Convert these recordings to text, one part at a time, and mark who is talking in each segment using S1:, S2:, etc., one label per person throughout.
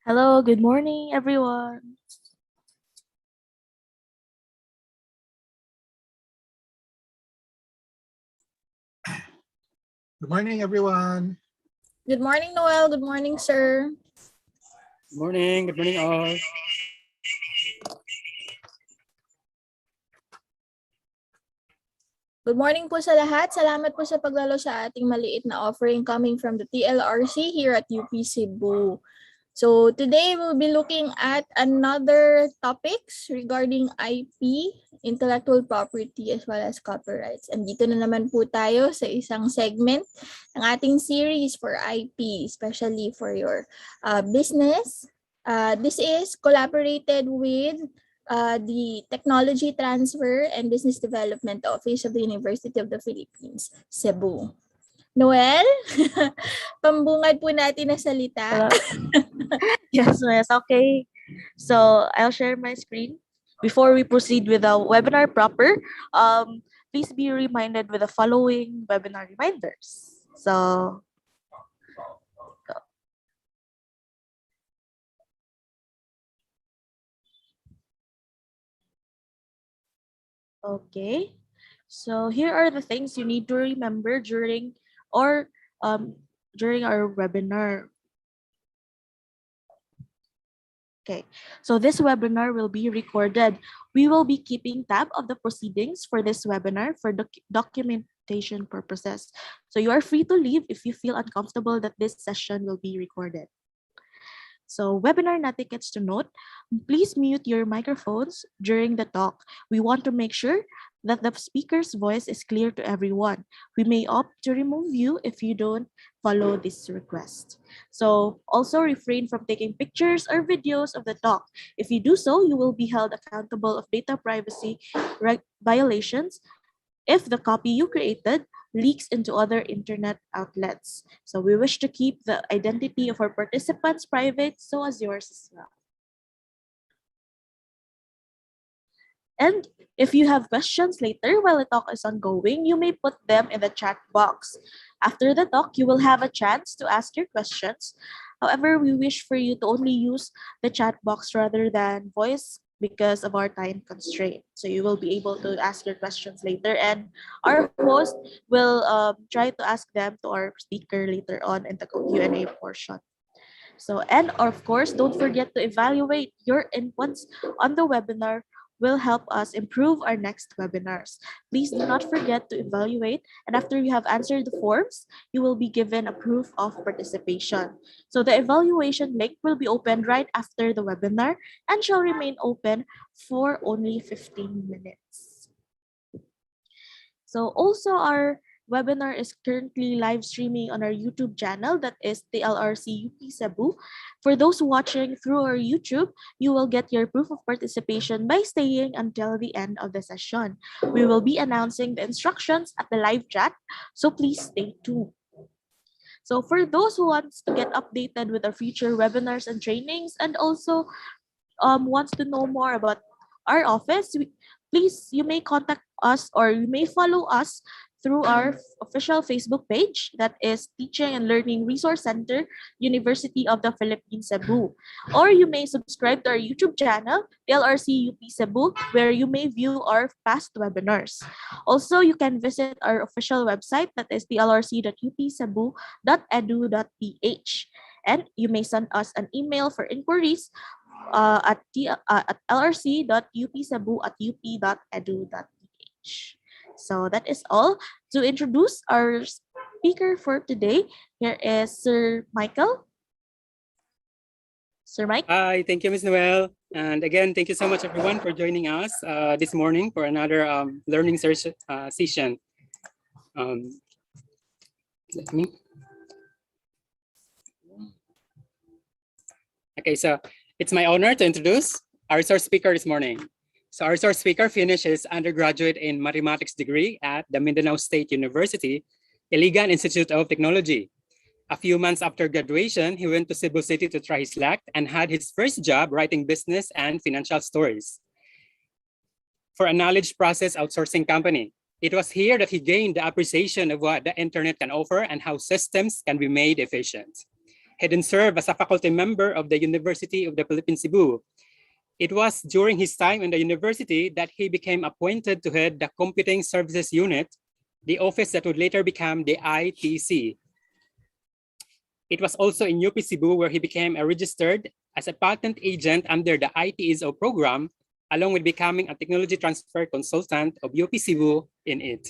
S1: Hello, good morning, everyone.
S2: Good morning, everyone.
S3: Good morning, Noel. Good morning, sir.
S4: Good morning all.
S3: Good morning po sa lahat. Salamat po sa paglalo sa ating maliit na offering coming from the TLRC here at UP Cebu. So today we'll be looking at another topics regarding IP, intellectual property, as well as copyrights. Andito na naman po tayo sa isang segment ng ating series for IP, especially for your business. This is collaborated with the Technology Transfer and Business Development Office of the University of the Philippines, Cebu. Noel, pambungad po natin na salita.
S1: Yes, miss. Okay. So I'll share my screen. Before we proceed with the webinar proper, please be reminded with the following webinar reminders. So, okay. So here are the things you need to remember during or during our webinar. Okay, so this webinar will be recorded. We will be keeping tab of the proceedings for this webinar for documentation purposes. So you are free to leave if you feel uncomfortable that this session will be recorded. So webinar tickets to note, please mute your microphones during the talk. We want to make sure that the speaker's voice is clear to everyone. We may opt to remove you if you don't follow this request. So also refrain from taking pictures or videos of the talk. If you do so, you will be held accountable of data privacy violations if the copy you created leaks into other internet outlets. So we wish to keep the identity of our participants private, so as yours as well. And if you have questions later while the talk is ongoing, you may put them in the chat box. After the talk, you will have a chance to ask your questions. However, we wish for you to only use the chat box rather than voice because of our time constraint. So you will be able to ask your questions later, and our host will try to ask them to our speaker later on in the Q&A portion. So, and of course, don't forget to evaluate your inputs on the webinar will help us improve our next webinars. Please do not forget to evaluate, and after you have answered the forms, you will be given a proof of participation. So the evaluation link will be opened right after the webinar and shall remain open for only 15 minutes. So also our webinar is currently live streaming on our YouTube channel, that is the LRC UP Cebu. For those watching through our YouTube, you will get your proof of participation by staying until the end of the session. We will be announcing the instructions at the live chat, so please stay tuned. So for those who wants to get updated with our future webinars and trainings, and also wants to know more about our office, please, you may contact us or you may follow us through our official Facebook page, that is Teaching and Learning Resource Center, University of the Philippines, Cebu. Or you may subscribe to our YouTube channel, LRC UP Cebu, where you may view our past webinars. Also, you can visit our official website, that is tlrc.upcebu.edu.ph. And you may send us an email for inquiries at lrc.upcebu@up.edu.ph. So that is all. To introduce our speaker for today, here is Sir Michael. Sir Mike.
S4: Hi, thank you, Ms. Noel. And again, thank you so much, everyone, for joining us this morning for another learning session. Let me. Okay, so it's my honor to introduce our resource speaker this morning. So our resource speaker finished his undergraduate in mathematics degree at the Mindanao State University, Iligan Institute of Technology. A few months after graduation, he went to Cebu City to try his luck and had his first job writing business and financial stories for a knowledge process outsourcing company. It was here that he gained the appreciation of what the internet can offer and how systems can be made efficient. He then served as a faculty member of the University of the Philippines, Cebu. It was during his time in the university that he became appointed to head the Computing Services Unit, the office that would later become the ITC. It was also in UP Cebu where he became registered as a patent agent under the ITSO program, along with becoming a technology transfer consultant of UP Cebu in it.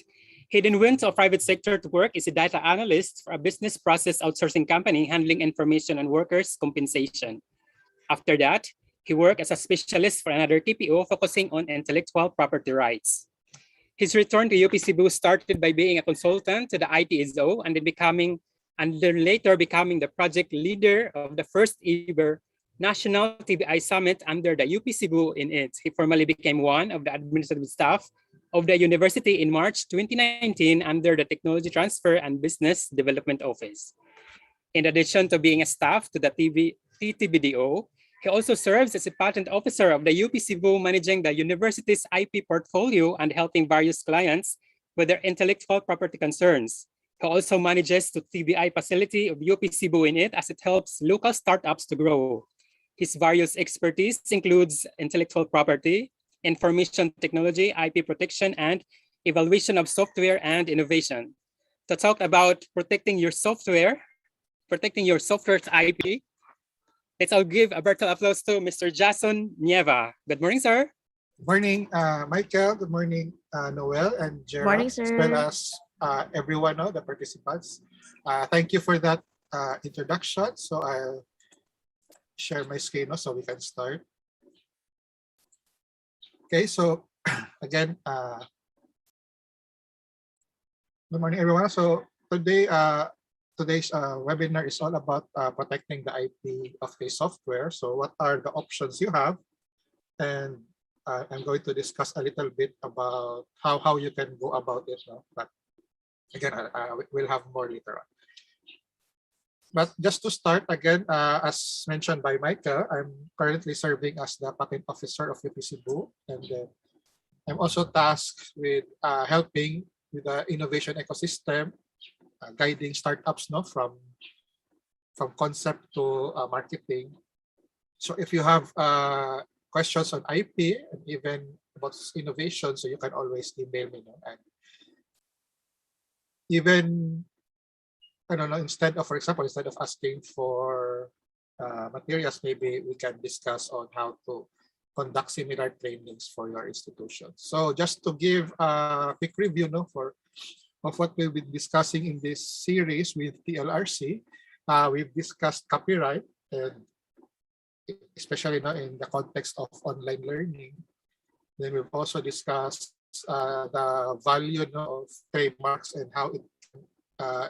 S4: He then went to a private sector to work as a data analyst for a business process outsourcing company handling information on workers' compensation. After that, he worked as a specialist for another TPO focusing on intellectual property rights. His return to UP Cebu started by being a consultant to the ITSO and then later becoming the project leader of the first ever National TBI Summit under the UP Cebu in it. He formally became one of the administrative staff of the university in March 2019 under the Technology Transfer and Business Development Office. In addition to being a staff to the TTBDO, he also serves as a patent officer of the UP Cebu, managing the university's IP portfolio and helping various clients with their intellectual property concerns. He also manages the TBI facility of UP Cebu in it as it helps local startups to grow. His various expertise includes intellectual property, information technology, IP protection, and evaluation of software and innovation. To talk about protecting your software's IP, let's all give a virtual applause to Mr. Jason Nieva. Good morning, sir.
S2: Good morning, Michael. Good morning, Noel and Gerald.
S1: Morning,
S2: As
S1: sir.
S2: well as everyone, the participants. Thank you for that introduction. So I'll share my screen so we can start. Okay, so again, good morning, everyone. So today, today's webinar is all about protecting the IP of the software. So what are the options you have? And I'm going to discuss a little bit about how you can go about it. No? But again, we'll have more later on. But just to start again, as mentioned by Michael, I'm currently serving as the patent officer of UP Cebu, and I'm also tasked with helping with the innovation ecosystem, guiding startups from concept to marketing. So if you have questions on IP and even about innovation, so you can always email me. And even, I don't know, for example, instead of asking for materials, maybe we can discuss on how to conduct similar trainings for your institution. So just to give a quick review of what we'll be discussing in this series with TLRC, we've discussed copyright, and especially in the context of online learning. Then we've also discussed the value of trademarks and how it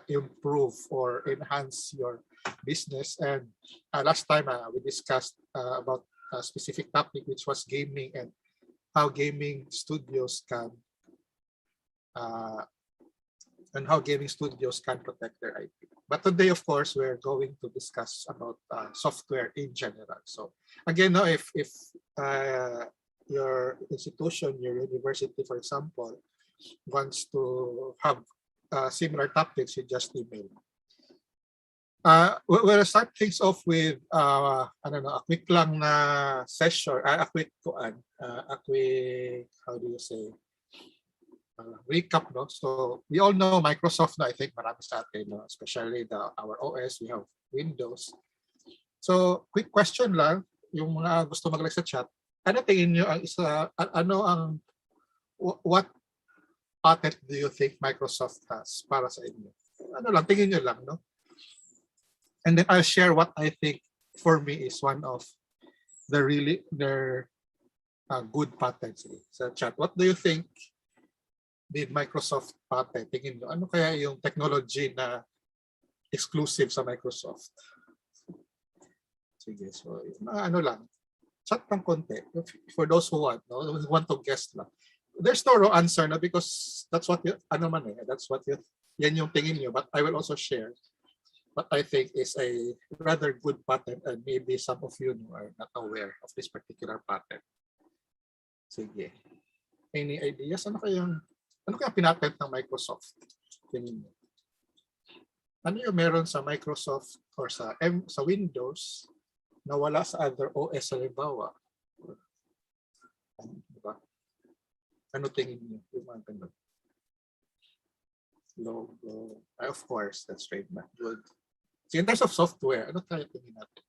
S2: improve or enhance your business. And last time we discussed about a specific topic, which was gaming and how gaming studios can protect their IP. But today, of course, we're going to discuss about software in general. So again, if your institution, your university, for example, wants to have similar topics, you just email. We'll start things off with a quick lang na session, a quick how do you say, recap. No? So we all know Microsoft na, I think marami sa atin, no? Especially our OS, we have Windows. So quick question lang, yung mga gusto mag-like sa chat, ano tingin nyo what patent do you think Microsoft has para sa inyo? Ano lang, tingin nyo lang, no? And then I'll share what I think for me is one of their good patents sa chat. What do you think did Microsoft patent? Tingin nyo, ano kaya yung technology na exclusive sa Microsoft? Sige, so ano lang, chat ng konti for those who want to guess lang. There's no wrong answer na, because that's what yan yung tingin nyo, but I will also share what I think is a rather good patent, and maybe some of you are not aware of this particular patent. Sige. Any ideas? Ano kaya pinatent ng Microsoft? Tingin nyo. ano yung meron sa Microsoft or sa Windows na wala sa other OS halimbawa? Diba? Ano tingin niyo? Yung mga ganun. Logo. Of course, that's trademark. Good. So in terms of software, ano tayo tingin natin?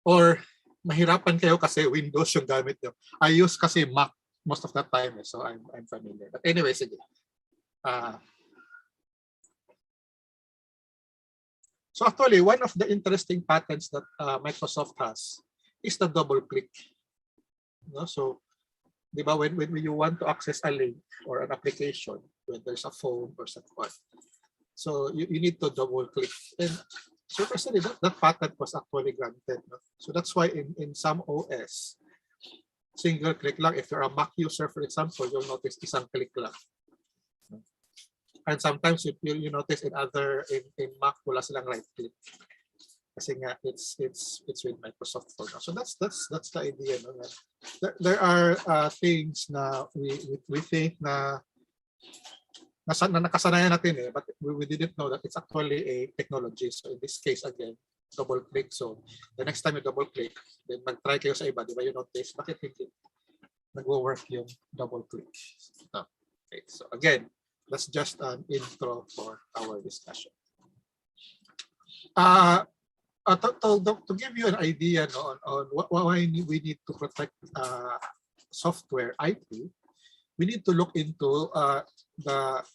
S2: Or mahirapan kayo kasi Windows yung gamit nyo. I use kasi Mac most of the time, so I'm familiar. But anyway, sige. So actually, one of the interesting patents that Microsoft has is the double click. No? So, di ba, when you want to access a link or an application, when there's a phone or something, so you need to double click. And so personally, that patent was actually granted. No? So that's why in some OS, single click lang. If you're a Mac user, for example, you'll notice isang click lang. And sometimes you notice in Mac wala silang right click. Kasi nga it's with Microsoft for now. So that's the idea. No? There are things na we think na nakasanayan natin but we didn't know that it's actually a technology. So in this case again, double click. So the next time you double click, then mag-try kayo sa iba, di ba, you notice bakit hindi nag-work yung double click. Okay, so again, that's just an intro for our discussion. To give you an idea on why we need to protect software IP, we need to look into the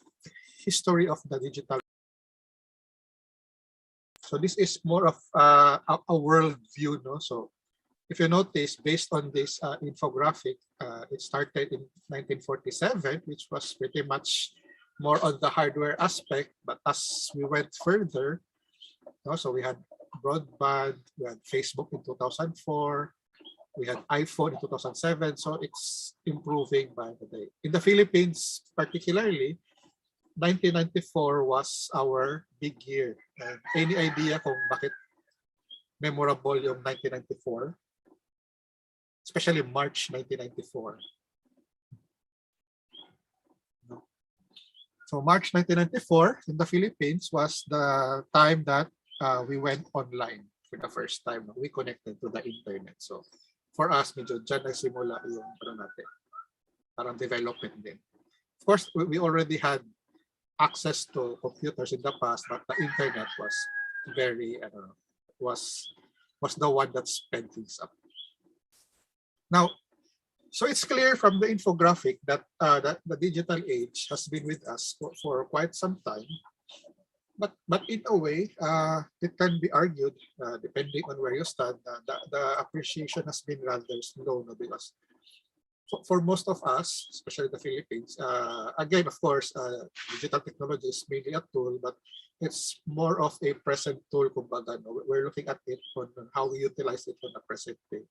S2: history of the digital. So this is more of a world view. No? So if you notice, based on this infographic, it started in 1947, which was pretty much more on the hardware aspect. But as we went further, so we had broadband, we had Facebook in 2004, we had iPhone in 2007. So it's improving by the day. In the Philippines, particularly, 1994 was our big year. Any idea kung bakit memorable yung 1994? Especially March 1994. So March 1994 in the Philippines was the time that we went online for the first time. We connected to the internet. So for us, medyo dyan nagsimula yung natin, parang development din. Of course, we already had access to computers in the past, but the internet was very, was the one that sped things up. Now, so it's clear from the infographic that that the digital age has been with us for quite some time. But in a way, it can be argued, depending on where you stand, the appreciation has been rather slow, no? Because for most of us, especially the Philippines, again, of course, digital technology is mainly a tool, but it's more of a present tool. Kumbaga, no? We're looking at it on how we utilize it on the present day.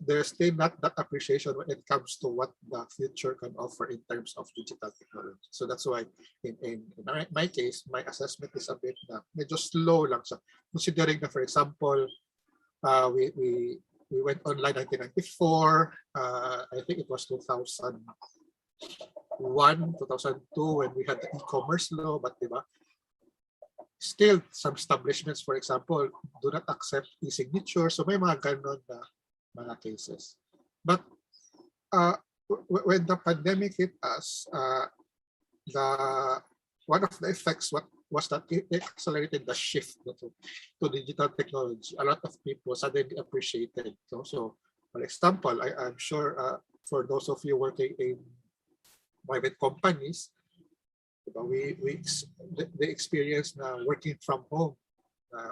S2: There's still not that appreciation when it comes to what the future can offer in terms of digital technology. So that's why in my case, my assessment is a bit medyo slow lang siya. Considering that, for example, we went online 1994. I think it was 2001, 2002 when we had the e-commerce law, but diba, still some establishments, for example, do not accept e-signature. So may mga ganon na mga cases. But when the pandemic hit us, one of the effects was that it accelerated the shift to digital technology. A lot of people suddenly appreciated. So for example, I'm sure for those of you working in private companies, they experience na working from home.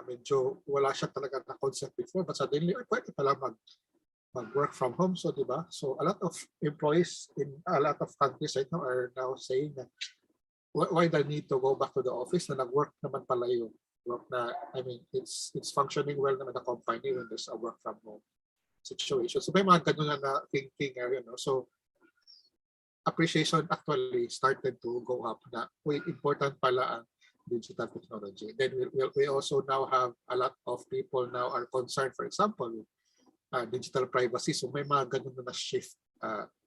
S2: Medyo wala siya talaga na concept before, but suddenly pwede pala mag-work from home. So diba? So a lot of employees in a lot of countries right now are now saying that why the need to go back to the office na nag-work naman pala yung work na, I mean, it's functioning well naman the company when there's a work from home situation. So may mga ganun na thinking area, no? So appreciation actually started to go up na important pala ang digital technology. Then we also now have a lot of people now are concerned, for example, with digital privacy. So may mga ganun na shift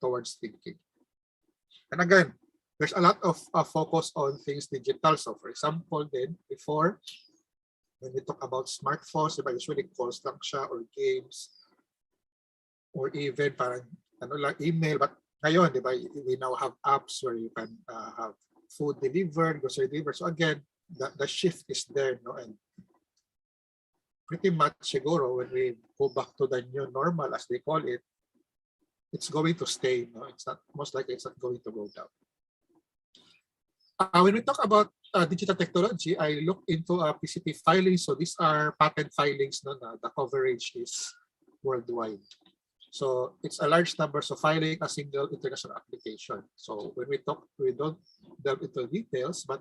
S2: towards thinking. And again, there's a lot of focus on things digital. So for example, then before, when we talk about smartphones, diba, usually calls lang siya or games or even parang ano lang, email. But ngayon, diba, we now have apps where you can have food delivered, grocery delivered. So again, the shift is there, no? And pretty much siguro when we go back to the new normal, as they call it, it's going to stay. No, it's not, most likely it's not going to go down. When we talk about digital technology, I look into PCT filings. So these are patent filings. No, the coverage is worldwide. So it's a large number. So filing a single international application. So when we talk, we don't delve into details, but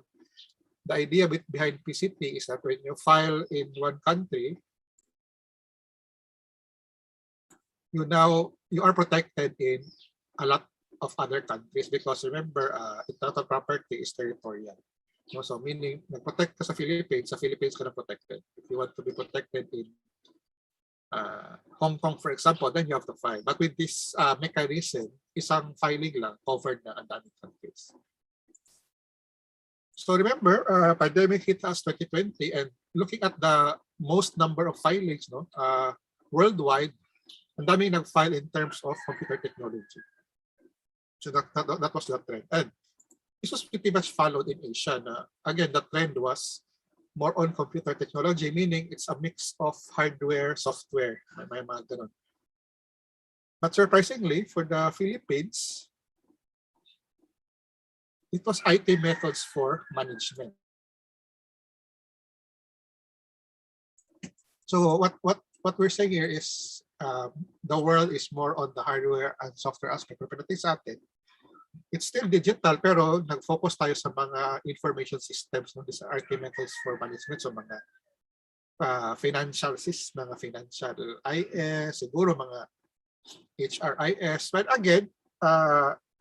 S2: the idea behind PCT is that when you file in one country, you are protected in a lot of other countries because remember, intellectual property is territorial. No? So meaning, nag-protect ka sa Philippines ka na protected. If you want to be protected in Hong Kong, for example, then you have to file. But with this mechanism, isang filing lang covered na ang daming countries. So remember, pandemic hit us 2020, and looking at the most number of filings, no, worldwide, ang daming nag-file in terms of computer technology. So that was the trend. And this was pretty much followed in Asia. Again, the trend was more on computer technology, meaning it's a mix of hardware, software. May mga ganun. But surprisingly, for the Philippines, it was IT methods for management. So what we're saying here is the world is more on the hardware and software aspect. Pero sa atin, it's still digital, pero nag-focus tayo sa mga information systems, no? These are IT methods for management. So mga financial systems, mga financial IS, siguro mga HRIS. But again,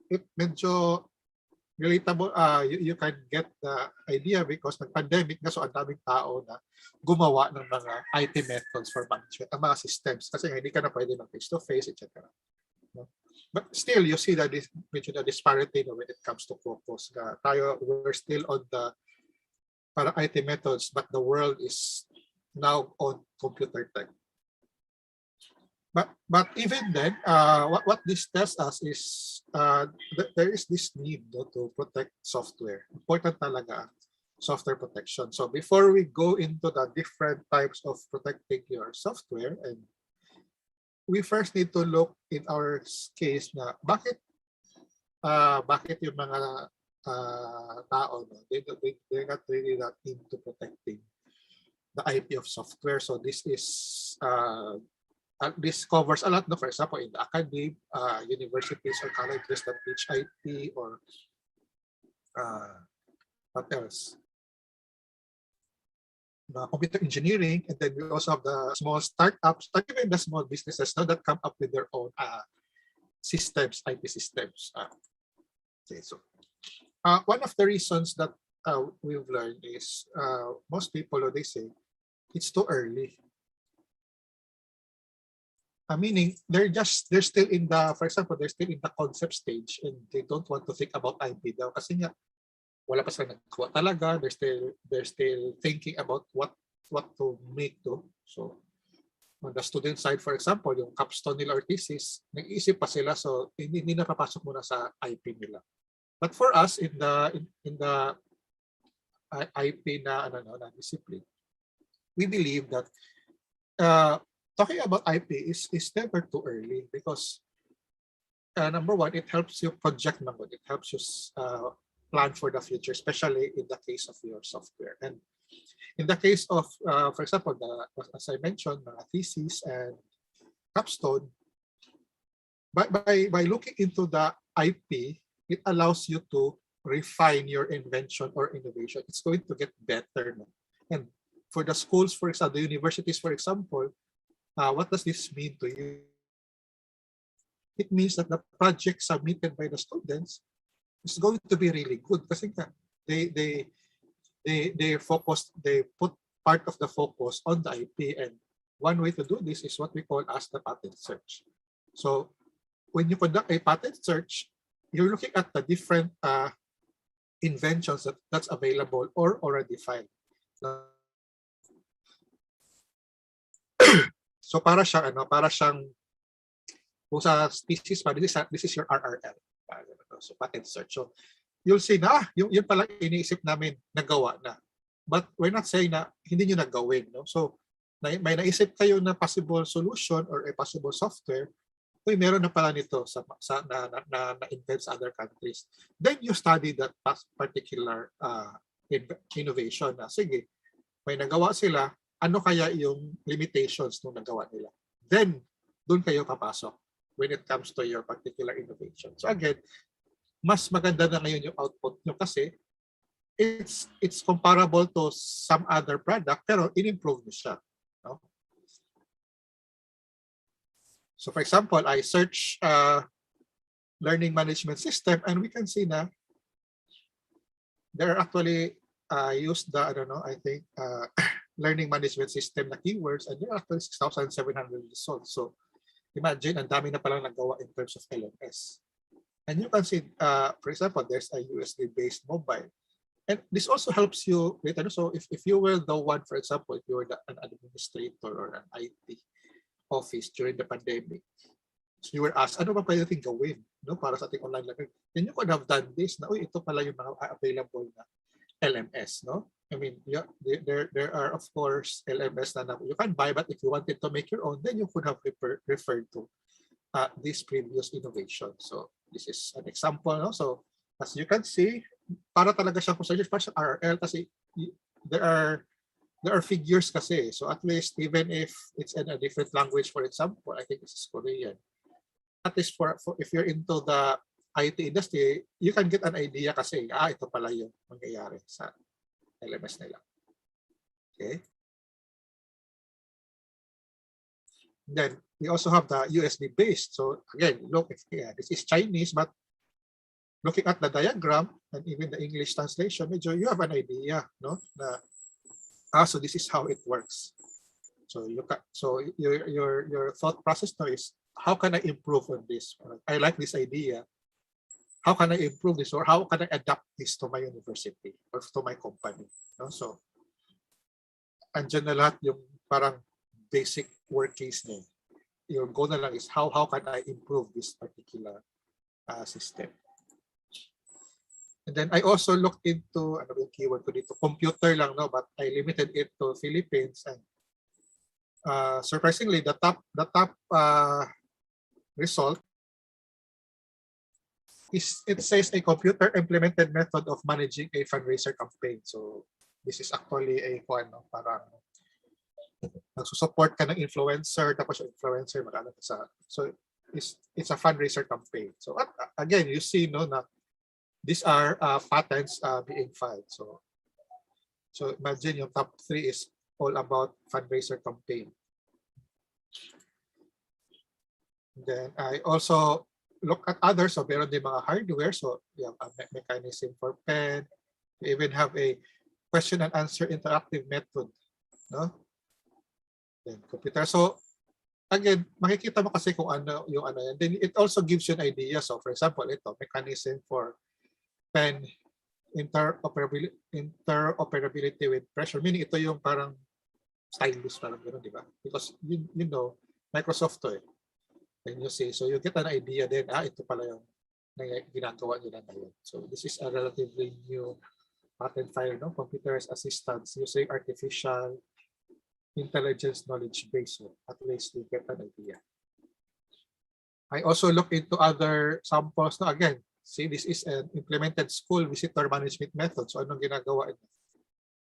S2: it medyo relatable, you can get the idea because nag-pandemic na, so ang daming tao na gumawa ng mga IT methods for management, ang mga systems, kasi hindi ka na pwede ng face-to-face, etc. No? But still, you see that the disparity when it comes to focus. We're still on the para IT methods, but the world is now on computer tech. But even then, what this tells us is there is this need, no, to protect software. Important talaga software protection. So before we go into the different types of protecting your software, and we first need to look in our case na bakit yung mga tao, no, they're not really that into protecting the IP of software. So this is this covers a lot, no? For example, in the academy, universities or colleges that teach IT, or what else? Computer engineering, and then we also have the small startups, or even the small businesses, no, that come up with their own systems, IP systems. Okay, so one of the reasons that we've learned is most people, they say it's too early. Meaning they're still in the, for example, they're still in the concept stage and they don't want to think about IP daw kasi nga wala pa sila nagkuha talaga. They're still thinking about what to make to. So on the student side, for example, yung capstone nila or thesis, nag-iisip pa sila, so hindi na papasok muna sa IP nila. But for us in the IP na discipline, we believe that talking about IP is never too early because number one, it helps you project number. It helps you plan for the future, especially in the case of your software. And in the case of, for example, as I mentioned, thesis and capstone, by looking into the IP, it allows you to refine your invention or innovation. It's going to get better. No? And for the schools, for example, the universities, for example, what does this mean to you? It means that the project submitted by the students is going to be really good kasi they focused, they put part of the focus on the IP, and one way to do this is what we call as the patent search. So when you conduct a patent search, you're looking at the different inventions that's available or already filed. So para siyang kung sa thesis pa, this is your RRL. So patent search. So you'll see na yun pala iniisip namin nagawa na. But we're not saying na hindi nyo nagawin. No? So may naisip kayo na possible solution or a possible software, meron na pala nito na-invent sa other countries. Then you study that particular innovation na, sige, may nagawa sila, ano kaya yung limitations nung nagawa nila? Then, doon kayo papasok when it comes to your particular innovation. So again, mas maganda na ngayon yung output nyo kasi it's comparable to some other product pero in-improve nyo siya. No? So for example, I search learning management system and we can see na there are actually used the, I think learning management system na keywords and there are actually 6,700 results. So imagine, ang dami na palang nagawa in terms of LMS. And you can see, for example, there's a USB-based mobile. And this also helps you later. So if you were the one, for example, if you were an administrator or an IT office during the pandemic, so you were asked, ano ba pwede natin gawin para sa ating online learning? Then you could have done this na, ito pala yung mga available na LMS. No? I mean, there are, of course, LMS na you can buy, but if you wanted to make your own, then you could have referred to this previous innovation. So this is an example. No? So as you can see, para talaga siya kung sa RRL kasi there are figures kasi. So at least even if it's in a different language, for example, I think this is Korean. At least for if you're into the IT industry, you can get an idea kasi ito pala yung mangyayari sa LMS nila. Okay. Then we also have the USB based. So again, look, this is Chinese, but looking at the diagram and even the English translation, you have an idea, no? So this is how it works. So your thought process now is, how can I improve on this? I like this idea. How can I improve this, or how can I adapt this to my university or to my company? No? So andyan na lahat yung parang basic workings niya. Your goal na lang is how can I improve this particular system. And then I also looked into yung keyword ko dito, computer lang, no, but I limited it to Philippines, and surprisingly the top result is, it says a computer implemented method of managing a fundraiser campaign. So this is actually a parang nagsusupport ka ng influencer, tapos yung influencer so it's a fundraiser campaign. So again, you see na these are patents being filed. So imagine yung top 3 is all about fundraiser campaign. And then I also look at others. So meron din mga hardware. So you have a mechanism for pen. You even have a question and answer interactive method. No? Then computer. So again, makikita mo kasi kung ano yung yan. Then it also gives you an idea. So for example, ito, mechanism for pen interoperability with pressure. Meaning ito yung parang stylus, parang gano'n, di ba? Because you know, Microsoft to eh. And you see, so you get an idea then, ito pala yung ginagawa nila ngayon. So this is a relatively new patent file, no? Computer's assistance using artificial intelligence knowledge base. So at least you get an idea. I also look into other samples. No, again, see, this is an implemented school visitor management method. So anong ginagawa niya?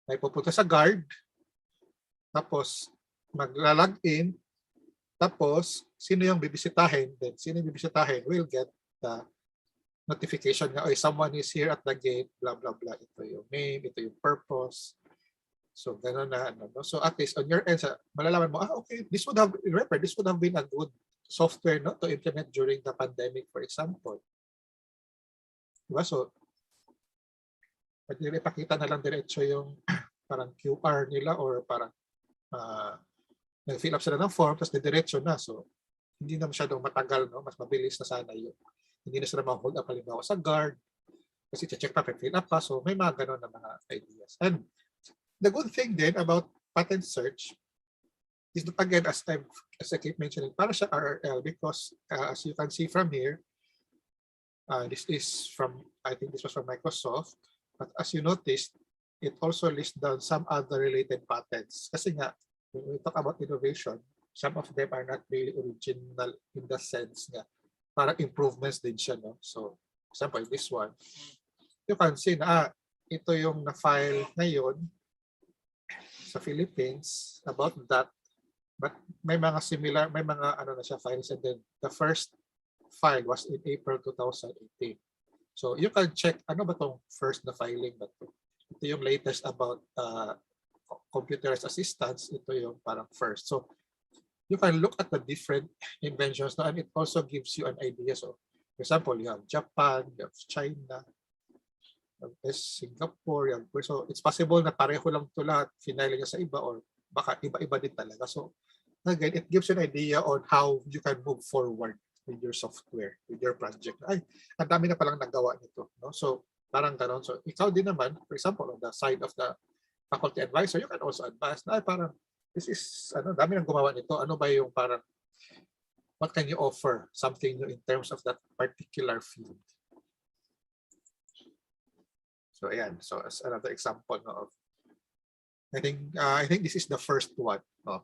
S2: Ay pupunta sa guard, tapos magla-log in, tapos sino yung bibisitahin, then sino yung bibisitahin will get the notification nga, someone is here at the gate, blah, blah, blah. Ito yung name, ito yung purpose. So gano'n na. So at least on your end, malalaman mo, okay, this would have been a good software, no, to implement during the pandemic, for example. Diba? So, pwede ipakita na lang diretso yung parang QR nila or parang nag-fill up sila ng form tapos diretso na. So, hindi na masyadong matagal, no? Mas mabilis na sana yun. Hindi na sila ma-hold up halimbawa sa guard Kasi check pa, fill up pa. So may mga ganun na mga ideas. And the good thing then about patent search is that, again, as I keep mentioning, para siya RRL because as you can see from here, this is from, I think this was from Microsoft, but as you noticed, it also lists down some other related patents. Kasi nga, when we talk about innovation, some of them are not really original in the sense nga, parang improvements din siya, no? So, example, this one, you can see na ito yung na-file ngayon sa Philippines about that, but may mga similar, may mga ano na siya files, and then the first file was in April 2018. So you can check ano ba tong first na filing ba to. Ito yung latest about computerized assistance, ito yung parang first. So you can look at the different inventions na, and it also gives you an idea. So for example, you have Japan, you have China, Singapore, yan. So it's possible na pareho lang ito lahat, finale niya sa iba, or baka iba-iba din talaga. So again, it gives you an idea on how you can move forward with your software, with your project. Ay, ang dami na palang nagawa nito. No? So parang ganon. So ikaw din naman, for example, on the side of the faculty advisor, you can also advise na, ay, parang this is, ano, dami nang gumawa nito. Ano ba yung parang, what can you offer? Something new in terms of that particular field. So ayan, so as another example no, of I think this is the first one of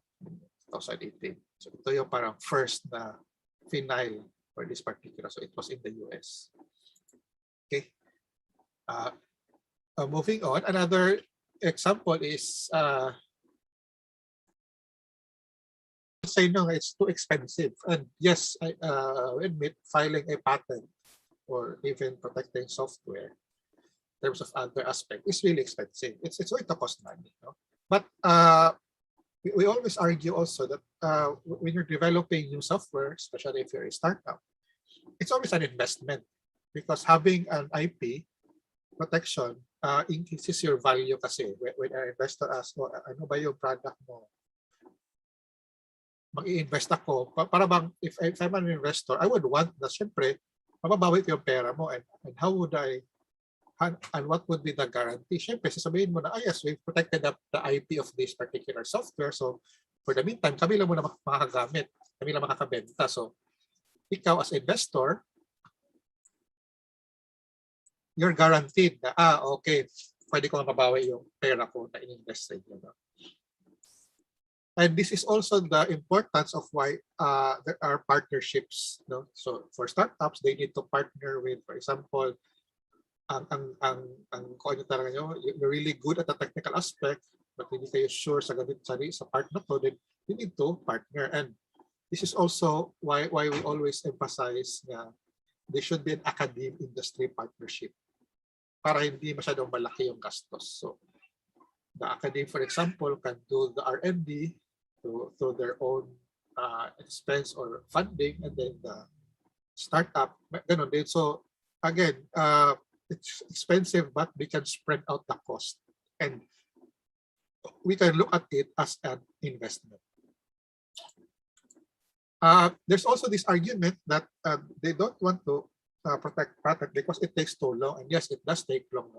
S2: 2018. So ito yung parang first na final for this particular. So it was in the US. Okay. Moving on, another example is say no, it's too expensive. And yes, I admit filing a patent or even protecting software in terms of other aspect is really expensive. It's going to cost money. No? But we always argue also that when you're developing new software, especially if you're a startup, it's always an investment because having an IP protection increases your value kasi when an investor asks, oh, ano ba yung product mo? Mag-i-invest ako. Para bang, if I'm an investor, I would want na syempre, mababawi ko yung pera mo and how would I, and what would be the guarantee? Syempre, sasabihin mo na, yes, we've protected the IP of this particular software. So, for the meantime, kami lang muna makakagamit. Kami lang makakabenta. So, ikaw as investor, you're guaranteed na, okay, pwede ko mababawi yung pera ko na in-invest sa inyo. No? And this is also the importance of why there are partnerships. No? So, for startups, they need to partner with, for example, kung ano talaga nyo, you're really good at the technical aspect, but hindi kayo sure sa part na to, then you need to partner. And this is also why we always emphasize na there should be an academic industry partnership para hindi masyadong malaki yung gastos. So the academy, for example, can do the R&D through their own expense or funding, and then the startup, ganun din. So again, it's expensive, but we can spread out the cost and we can look at it as an investment. There's also this argument that they don't want to protect patent because it takes too long, and yes, it does take long.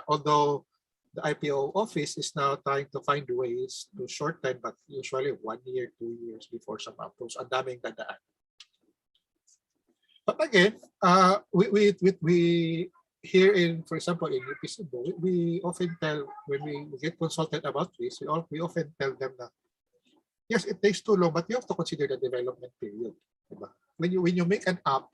S2: Although the IPO office is now trying to find ways to shorten, but usually 1 year, 2 years before some approach. Ang daming dadaan. But again, we here in, for example, in UP Cebu, we often tell, when we get consulted about this, we often tell them that, yes, it takes too long, but you have to consider the development period. Diba? When you make an app,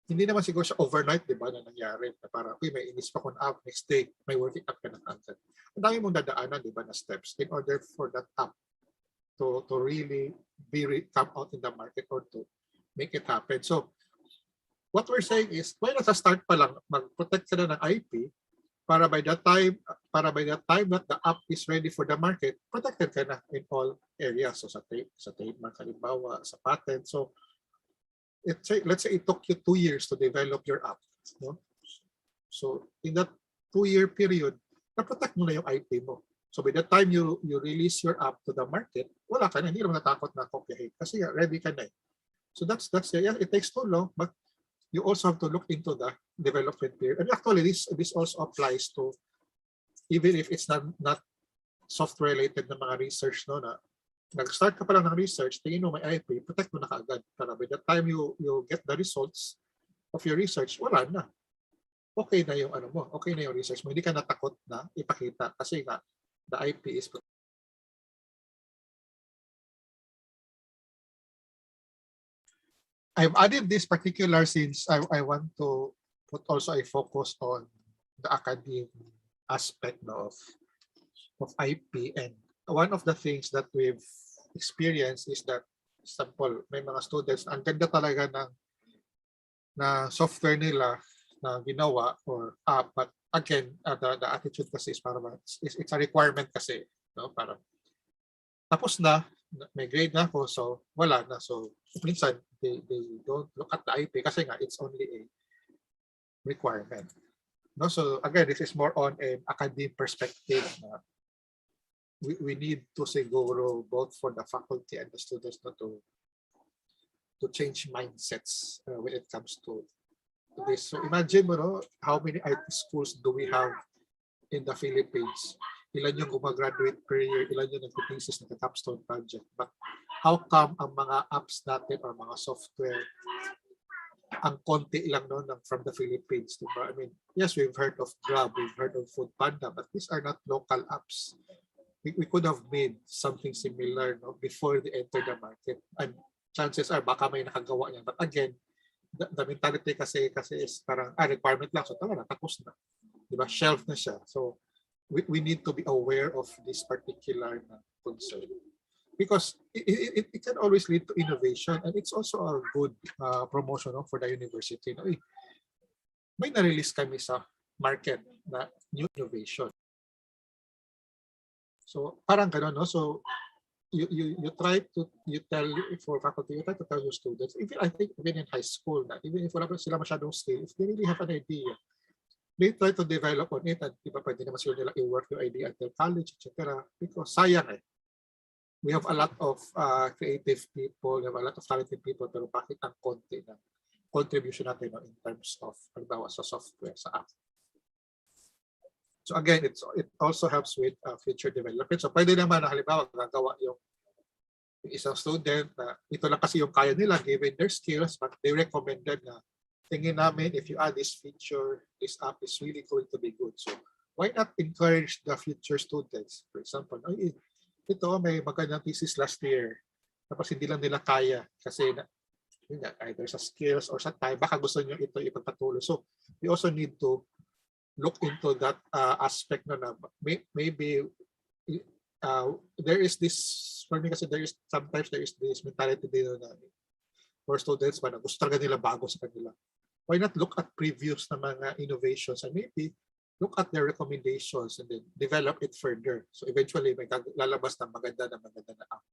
S2: hindi naman siguro siya overnight, di ba, na nangyari. Na parang, okay, may inis pa kong app, next day, may working app ka na agad. Ang dami mong dadaanan, di ba, na steps in order for that app to really come out in the market or to make it happen. So, what we're saying is, why not sa start pa lang, mag-protect ka na ng IP para by the time that the app is ready for the market, protected ka na in all areas. So sa trademark, halimbawa, sa patent. So let's say it took you 2 years to develop your app. No? So in that 2-year period, na-protect mo na yung IP mo. So by the time you release your app to the market, wala ka na, hindi naman natakot na copyright kasi ready ka na. So that's yeah, it takes too long, but you also have to look into the development period. And actually, this also applies to, even if it's not software related na mga research, no, na nag-start ka pa lang ng research, tingin mo may IP, protect mo na kaagad. Para by the time you get the results of your research, wala na. Okay na yung ano mo, okay na yung research mo. Hindi ka natakot na ipakita kasi nga the IP is I've added this particular since I want to put also a focus on the academic aspect, no, of IP. And one of the things that we've experienced is that, example, may mga students, ang ganda talaga na software nila na ginawa or but again, the attitude kasi is para it's a requirement kasi, no, para tapos na, may grade na ako, so wala na. So minsan they don't look at the IP kasi nga it's only a requirement. No, so again, this is more on an academic perspective. We need to siguro both for the faculty and the students not to change mindsets when it comes to this. So imagine mo, no, how many IT schools do we have in the Philippines? Ilan yung gumagraduate per year, ilan yung nagtithesis ng capstone project. But how come ang mga apps natin or mga software ang konti lang no from the Philippines, diba? I mean, yes, we've heard of Grab, we've heard of Foodpanda, but these are not local apps. We could have made something similar, no, before they enter the market. And chances are baka may nakagawa niyan. But again, the mentality kasi is parang requirement lang, so tama na, tapos na. Diba? Shelf na siya. So we need to be aware of this particular concern, because it can always lead to innovation, and it's also a good promotion for the university. No? May na-release kami sa market na new innovation. So parang gano'n, no? So you try to, you tell for faculty, you try to tell your students, even I think even in high school, na even if wala pa sila masyadong skill, if they really have an idea, they try to develop on it, at di ba pwede naman sila nila i-work yung idea until college, etc. Because sayang we have a lot of creative people, we have a lot of talented people, pero bakit ang konti na contribution natin in terms of pagbawa sa software, sa app. So again, it also helps with future development. So pwede naman na halimbawa gagawa yung isang student na ito lang kasi yung kaya nila given their skills, but they recommended na tingin namin if you add this feature, this app is really going to be good. So why not encourage the future students? For example, ito may magandang thesis last year, tapos hindi lang nila kaya kasi either sa skills or sa time, baka gusto nyo ito ipagpatuloy. So we also need to look into that aspect na maybe there is this, for me kasi sometimes there is this mentality din na for students ba na gusto talaga nila bago sa kanila. Why not look at previous na mga innovations and maybe look at their recommendations and then develop it further. So eventually may lalabas na maganda na app.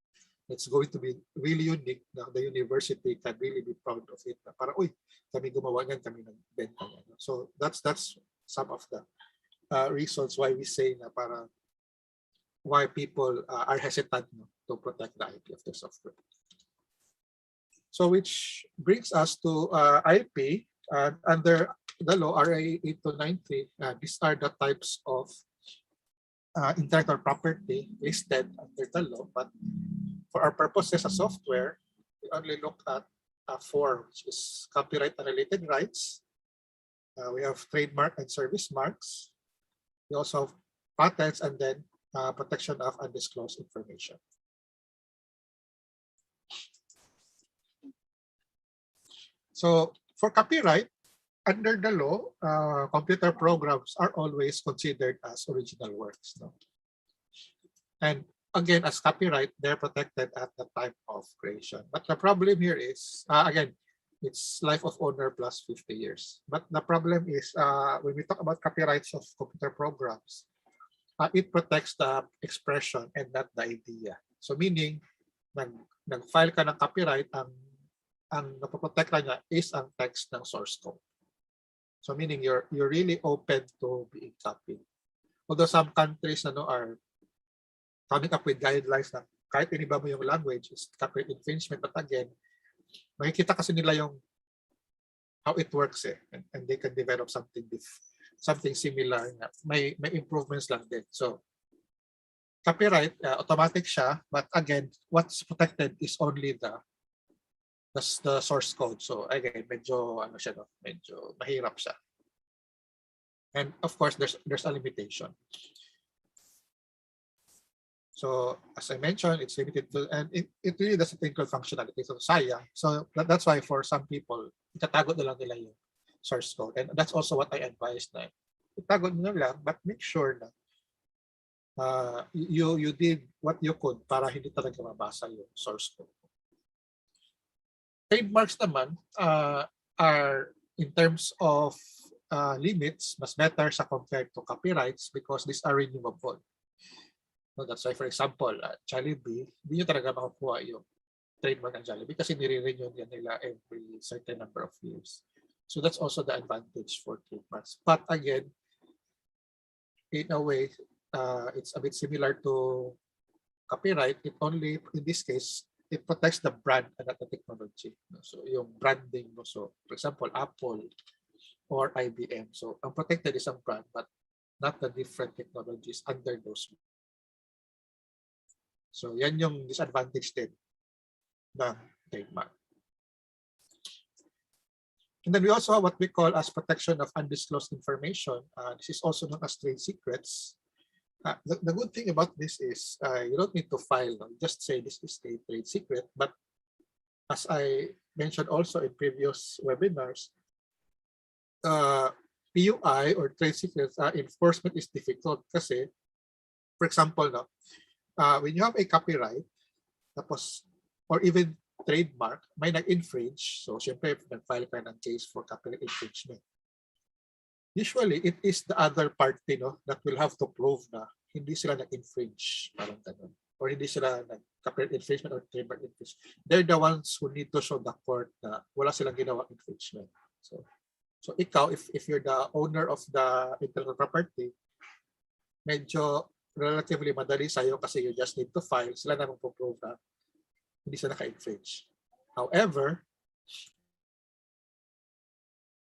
S2: It's going to be really unique na the university can really be proud of it. Para, kami gumawa niyan, kami nagbenta niyan. So that's some of the reasons why we say na para why people are hesitant to protect the IP of their software. So which brings us to IP. Under the law, RA 8293, these are the types of intellectual property listed under the law. But for our purposes as software, we only look at 4, which is copyright and related rights. We have trademark and service marks. We also have patents, and then protection of undisclosed information. So for copyright, under the law, computer programs are always considered as original works. No? And again, as copyright, they're protected at the time of creation. But the problem here is, again, it's life of owner plus 50 years. But the problem is, when we talk about copyrights of computer programs, it protects the expression and not the idea. So meaning, nag-file ka ng copyright, ang napoprotect niya is ang text ng source code. So meaning you're really open to being copied. Although some countries are coming up with guidelines na kahit iniba mo yung language is copyright infringement. But again, makikita kasi nila yung how it works and they can develop something similar na may improvements lang din. So copyright automatic siya, but again what's protected is only the source code. So again medyo ano siya, no? Medyo mahirap siya. And of course there's a limitation. So as I mentioned, it's limited to, and it really doesn't include functionality. So sayang. So that's why for some people, itatago na lang nila yung source code. And that's also what I advise na itago nyo lang, but make sure na you did what you could para hindi talaga mabasa yung source code. Trademarks naman are in terms of limits, mas better sa compared to copyrights because these are renewable. No, that's why, for example, Jollibee, hindi nyo talaga makukuha yung trademark ng Jollibee kasi nire-renew yan nila every certain number of years. So that's also the advantage for trademarks. But again, in a way, it's a bit similar to copyright. It only, in this case, it protects the brand and not the technology. So yung branding mo. So for example, Apple or IBM. So ang protected is ang brand, but not the different technologies under those. So yan yung disadvantage din ng trademark. And then we also have what we call as protection of undisclosed information. This is also known as trade secrets. The good thing about this is you don't need to file. Just say this is a trade secret. But as I mentioned also in previous webinars, PUI or trade secrets enforcement is difficult kasi, for example, no, when you have a copyright, tapos, or even trademark, may nag-infringe. So, syempre, nag-file ka ng case for copyright infringement. Usually, it is the other party, no, that will have to prove na hindi sila nag-infringe. Parang ganun. Or hindi sila nag-copyright infringement or trademark infringement. They're the ones who need to show the court na wala silang ginawa infringement. So ikaw, if you're the owner of the intellectual property, medyo relatively madali sa'yo kasi you just need to file. Sila na magpo-prove na hindi sila naka-infringe. However,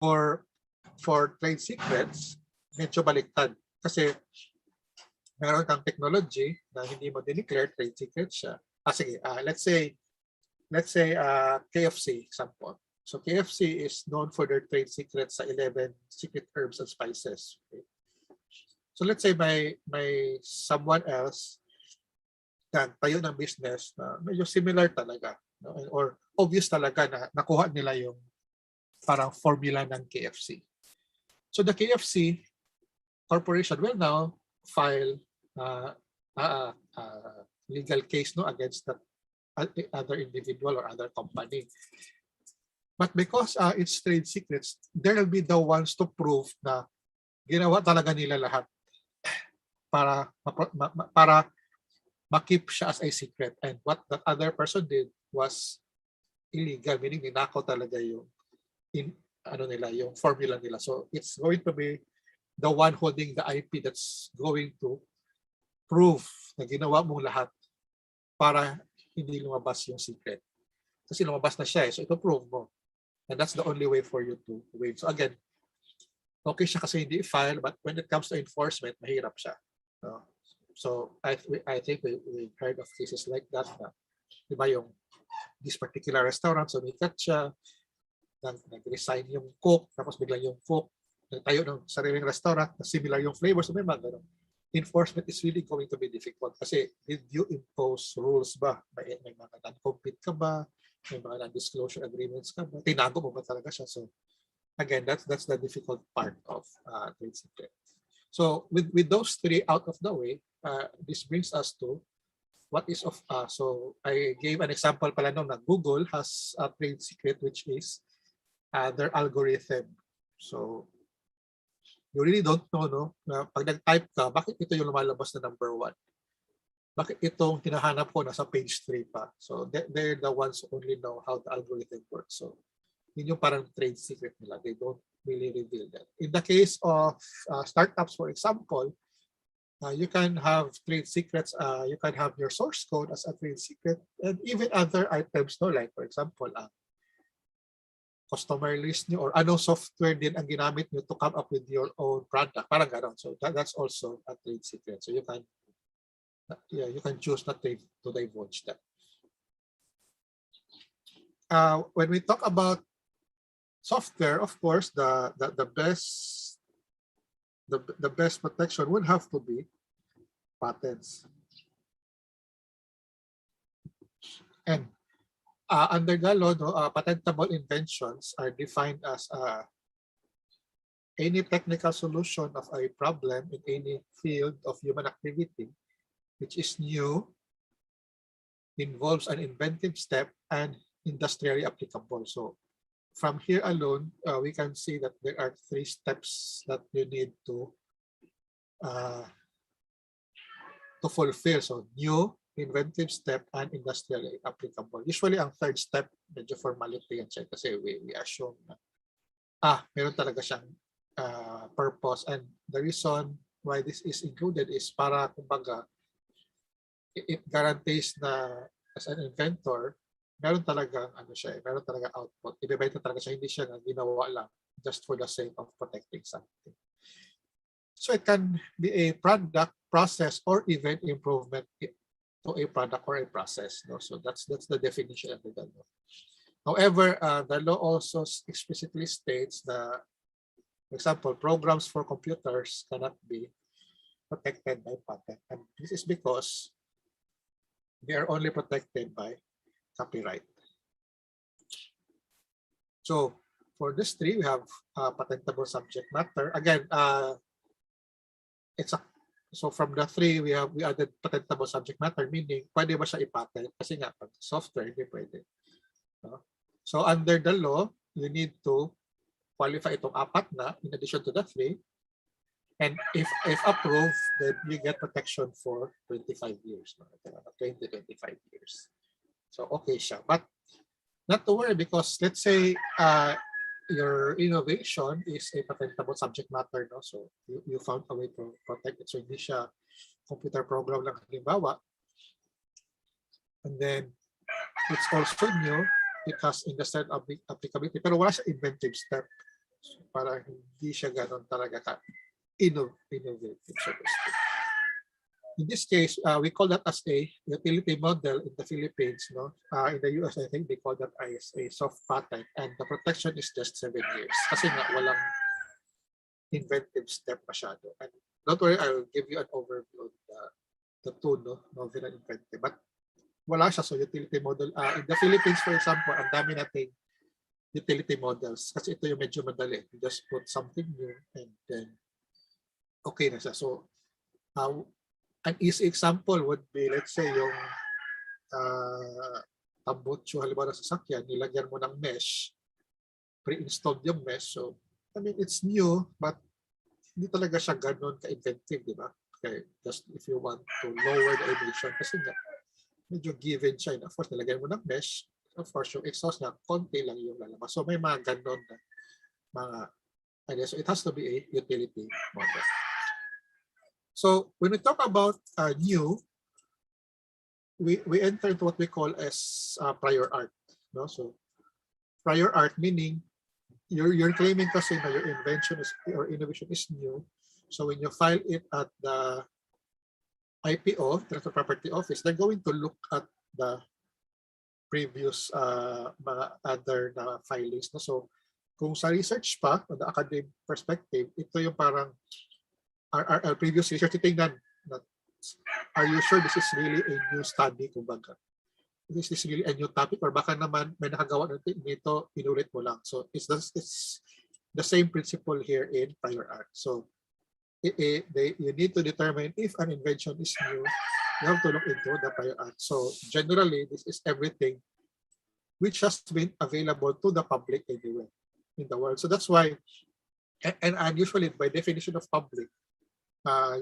S2: for trade secrets, medyo baliktad. Kasi meron kang technology na hindi mo dineclare, trade secret siya. Sige, let's say KFC example. So KFC is known for their trade secrets sa 11 secret herbs and spices. Okay? So let's say may someone else na tayo ng business na medyo similar talaga, no? Or obvious talaga na nakuha nila yung parang formula ng KFC. So the KFC corporation will now file legal case, no, against that other individual or other company. But because it's trade secrets, there will be the ones to prove na ginawa talaga nila lahat para ma-keep siya as a secret, and what that other person did was illegal, meaning ninakaw talaga yung yung formula nila. So it's going to be the one holding the IP that's going to prove na ginawa mong lahat para hindi lumabas yung secret. Kasi lumabas na siya, so ito prove mo. And that's the only way for you to win. So again, okay siya kasi hindi file, but when it comes to enforcement, mahirap siya. So I think we heard of cases like that na, di ba, yung this particular restaurant, so sumikat siya, nag-resign yung cook, tapos biglang yung cook nagtayo ng sariling restaurant na similar yung flavors, so may mga ganun. Enforcement is really going to be difficult kasi did you impose rules ba? May mga non-compete ka ba? May mga non-disclosure agreements ka ba? Tinago mo ba talaga siya? So again, that's the difficult part of trade secret. So with those three out of the way, this brings us to what is of so I gave an example pala nung na Google has a trade secret which is their algorithm. So you really don't know, no, na pag nag-type ka, bakit ito yung lumalabas na number 1? Bakit itong hinahanap ko nasa page 3 pa? So they're the ones who only know how the algorithm works. So yun yung parang trade secret nila. They don't really reveal that. In the case of startups, for example, you can have trade secrets. You can have your source code as a trade secret, and even other items, no, like for example, customer list nyo or anong software din ang ginamit nyo to come up with your own product. Parang ganon. So that's also a trade secret. So you can choose not to divulge that. When we talk about software, of course, the best protection would have to be patents. And under the law, patentable inventions are defined as any technical solution of a problem in any field of human activity, which is new, involves an inventive step, and industrially applicable. So from here alone, we can see that there are 3 steps that you need to fulfill. So new, inventive step, and industrially applicable. Usually, ang 3rd step, medyo formality yan siya kasi we assume na meron talaga siyang purpose. And the reason why this is included is para, kumbaga, it guarantees na as an inventor, meron talagang meron talagang output. Ibebenta talaga siya, hindi siya ginawa lang just for the sake of protecting something. So it can be a product, process, or even improvement to a product or a process. No? So that's the definition of the law. However, the law also explicitly states that, for example, programs for computers cannot be protected by patent. And this is because they are only protected by copyright. So for this 3, we have patentable subject matter. Again, so from the 3, we added patentable subject matter, meaning pwede ba siya i-patent? Kasi nga, pag software, hindi pwede. No? So under the law, you need to qualify itong 4 na in addition to the 3. And if approved, then you get protection for 25 years. No? 20-25 years. So okay siya. But not to worry, because let's say your innovation is a patentable subject matter, no? So you found a way to protect it. So hindi siya computer program lang halimbawa. And then it's also new, it has industrial applicability, pero wala siya inventive step. So, para hindi siya ganon talaga innovative, so to speak. In this case, we call that as a utility model in the Philippines. No, in the US, I think they call that as a soft patent, and the protection is just 7 years. Kasi nga walang inventive step masyado. And don't worry, I will give you an overview of the two, novel and inventive. But wala siya, so utility model. In the Philippines, for example, ang dami nating utility models. Kasi ito yung medyo madali. You just put something new and then okay na siya. So, an easy example would be, let's say, yung tambutso, halimbawa sa sasakyan, nilagyan mo ng mesh, pre-installed yung mesh. So, I mean, it's new, but hindi talaga siya ganun ka-inventive, di ba? Okay, just if you want to lower the emission, kasi nga, medyo given siya. Of course, nilagyan mo ng mesh, of course, yung exhaust na konti lang yung lalabas. So, may mga ganun na mga ideas. So, it has to be a utility model. So when we talk about new, we enter into what we call as prior art. No? So prior art meaning you're claiming kasi na your invention or innovation is new. So when you file it at the IPO, Intellectual Property Office, they're going to look at the previous mga other na filings. No? So kung sa research pa, on the academic perspective, ito yung parang our previous research, titingnan, are you sure this is really a new study, kumbaga? Is this really a new topic, or baka naman may nakagawa nito, inulit mo lang. So it's the same principle here in prior art. So you need to determine if an invention is new, you have to look into the prior art. So generally, this is everything which has been available to the public anywhere in the world. So that's why, and usually by definition of public,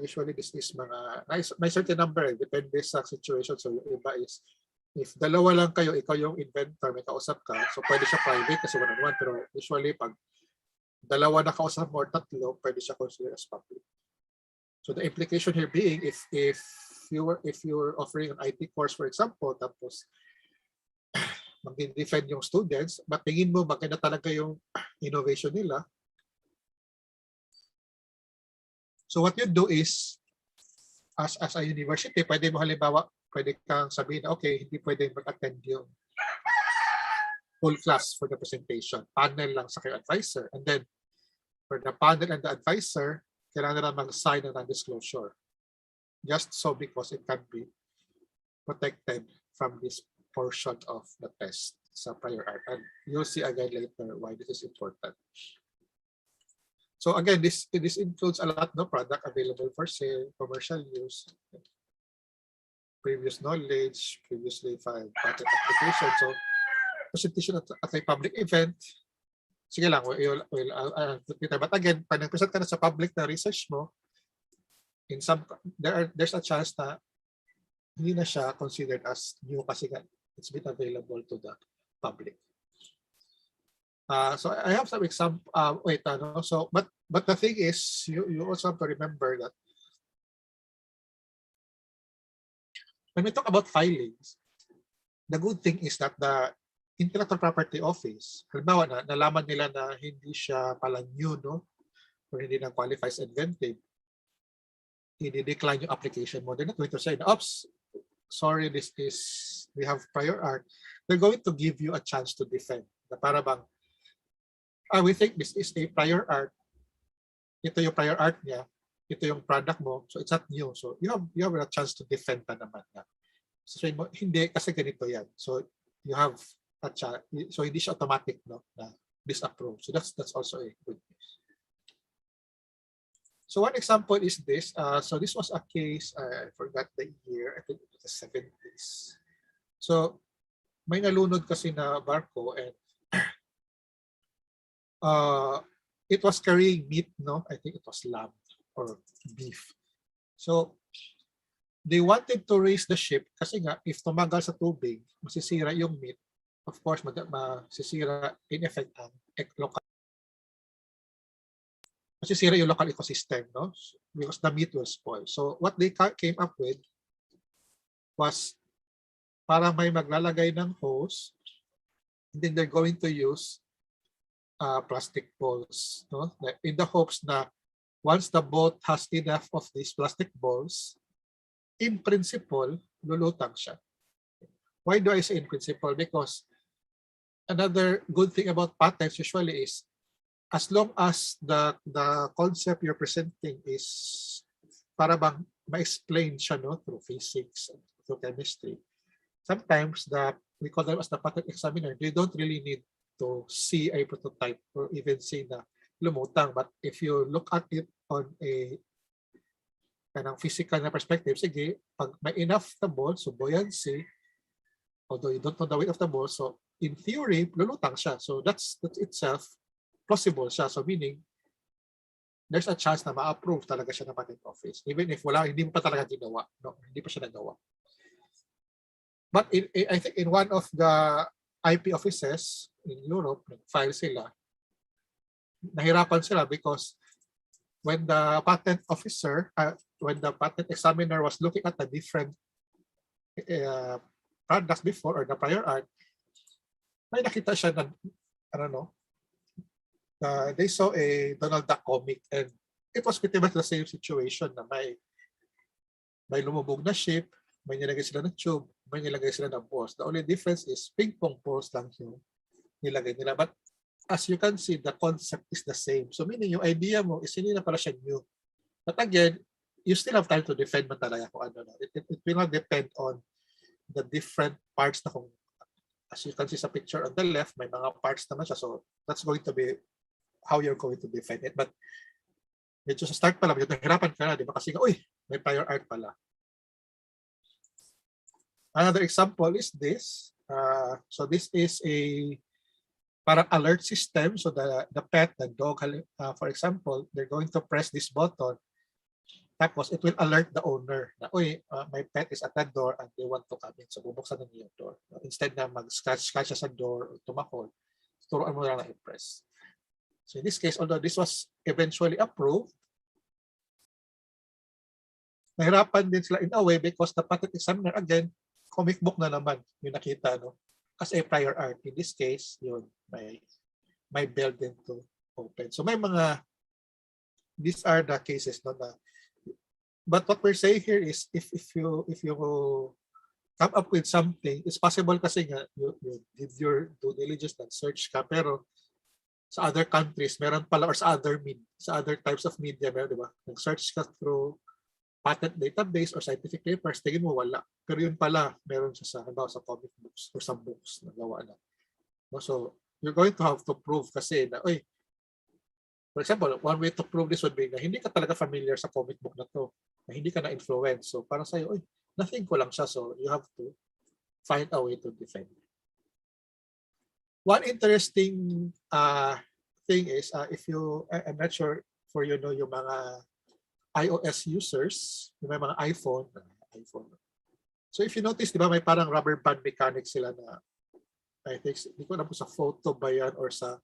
S2: usually this is mga may certain number, depende sa situation. So yung iba is if dalawa lang kayo, ikaw yung inventor, may kausap ka, so pwede siya private kasi one-on-one, pero usually pag dalawa na kausap mo or tatlo, pwede siya considered as public. So the implication here being, if you're offering an IT course, for example, tapos mag-defend yung students, but tingin mo maganda talaga yung innovation nila. So what you do is, as a university, pwede mo halimbawa, pwede kang sabihin, okay, hindi pwede mag-attend yung full class for the presentation. Panel lang sa kayo advisor. And then, for the panel and the advisor, kailangan na mag-sign ng non-disclosure. Just so because it can be protected from this portion of the test sa prior art. And you'll see again later why this is important. So again, this includes a lot of product available for sale, commercial use, previous knowledge, previously filed patent application. So presentation at a public event, sige lang, but again, pag nag-present ka na sa public na research mo, in some, there's a chance na hindi na siya considered as new kasi it's been available to the public. So I have some example. So but the thing is, you also have to remember that when we talk about filings, the good thing is that the Intellectual Property Office, halimbawa na nalaman nila na hindi siya pala new, no, or hindi na qualifies inventive, i-decline yung application mo. They're not going to say, oops, sorry, we have prior art. They're going to give you a chance to defend. Na para bang, we think this is a prior art. Ito yung prior art niya. Ito yung product mo. So it's not new. So you have a chance to defend na naman. So hindi, kasi ganito yan. So you have a chance. So hindi siya automatic, no, na disapprove. So that's also a good news. So one example is this. So this was a case, I forgot the year, I think it was the 70s. So may nalunod kasi na barko and it was carrying meat, no? I think it was lamb or beef. So they wanted to raise the ship kasi nga if tumagal sa tubig, masisira yung meat. Of course, masisira in effect ang masisira yung local ecosystem, no? Because the meat will spoil. So what they came up with was para may maglalagay ng hose, and then they're going to use plastic balls, no? In the hopes na once the boat has enough of these plastic balls, in principle, lulutang siya. Why do I say in principle? Because another good thing about patents usually is as long as the concept you're presenting is para bang ma-explain siya, no, through physics, through chemistry. Sometimes we call them as the patent examiner, they don't really need to see a prototype or even see na lumutang. But if you look at it on a kanang physical na perspective, sige, pag may enough the ball, so buoyancy, although you don't know the weight of the ball, so in theory, lulutang siya. So that's itself plausible siya. So meaning, there's a chance na ma-approve talaga siya ng patent office. Even if hindi mo pa talaga ginawa. No, hindi pa siya nagawa. But I think in one of the IP offices in Europe, nag-file sila, nahirapan sila because when the patent officer, when the patent examiner was looking at the different products before or the prior art, may nakita siya na, I don't know, they saw a Donald Duck comic and it was pretty much the same situation na may lumubog na ship, may nilagay sila ng tube, may nilagay sila ng balls. The only difference is ping-pong balls lang yung nilagay nila. But as you can see, the concept is the same. So meaning yung idea mo is hindi na pala siya new. But again, you still have time to defend man talaga kung ano. It will not depend on the different parts na kung, as you can see sa picture on the left, may mga parts naman siya. So that's going to be how you're going to defend it. But medyo sa start pala, medyo nahirapan ka na, di ba? Kasi uy, may prior art pala. Another example is this. So this is a parang alert system. So the pet, the dog, for example, they're going to press this button. Tapos it will alert the owner na, uy, my pet is at that door and they want to come in. So bubuksan na niyo yung door. Instead na mag-scratch siya sa door or tumakol, turuan mo lang na i-press. So in this case, although this was eventually approved, nahirapan din sila in a way because the patent examiner, again, comic book na naman yung nakita, no? as a prior art. In this case, yun, may build into open. So may mga, these are the cases, no, na, but what we're saying here is if you come up with something, it's possible kasi nga you did your due diligence and search ka, pero sa other countries meron pala, or sa other types of media meron, di ba? Nag-search ka through patent database or scientific papers, tingin mo wala. Pero yun pala, meron siya sa, halimbawa, sa comic books or some books na gawa na. No? So, you're going to have to prove kasi na, oy, for example, one way to prove this would be na hindi ka talaga familiar sa comic book na to, na hindi ka na-influence. So, parang sa'yo, oy, nothing ko lang siya. So, you have to find a way to defend. One interesting thing is, if you, I'm not sure for you know, yung mga iOS users, yung may mga iPhone. So if you notice, di ba may parang rubber band mechanic sila na, I think, hindi ko alam po sa photo ba yan or sa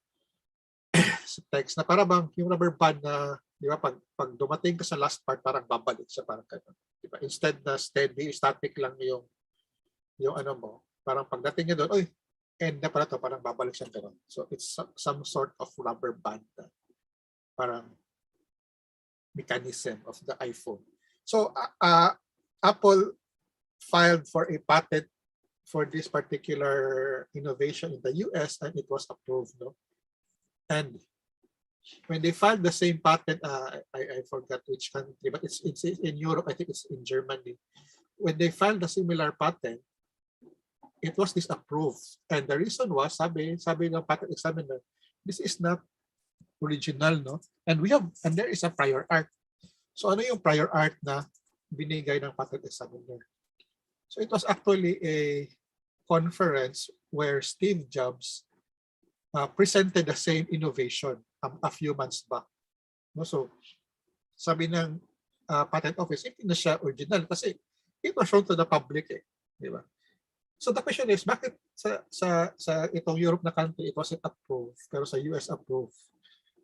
S2: text, na parang bang yung rubber band na, di ba, pag dumating ka sa last part, parang babalik siya, parang gano'n. Di ba? Instead na steady, static lang yung ano mo, parang pagdating niya doon, oy, end na pala to, parang babalik siya gano'n. So it's some sort of rubber band na parang mechanism of the iPhone. So Apple filed for a patent for this particular innovation in the US, and it was approved. No? And when they filed the same patent, I forgot which country, but it's in Europe. I think it's in Germany. When they filed a similar patent, it was disapproved. And the reason was, sabi ng patent examiner, this is not original, no? And there is a prior art. So ano yung prior art na binigay ng patent examiner? So it was actually a conference where Steve Jobs presented the same innovation a few months back. No? So sabi ng patent office, hindi na siya original kasi it was shown to the public, eh, di ba? So the question is, bakit sa itong Europe na country it wasn't approved, pero sa US approved?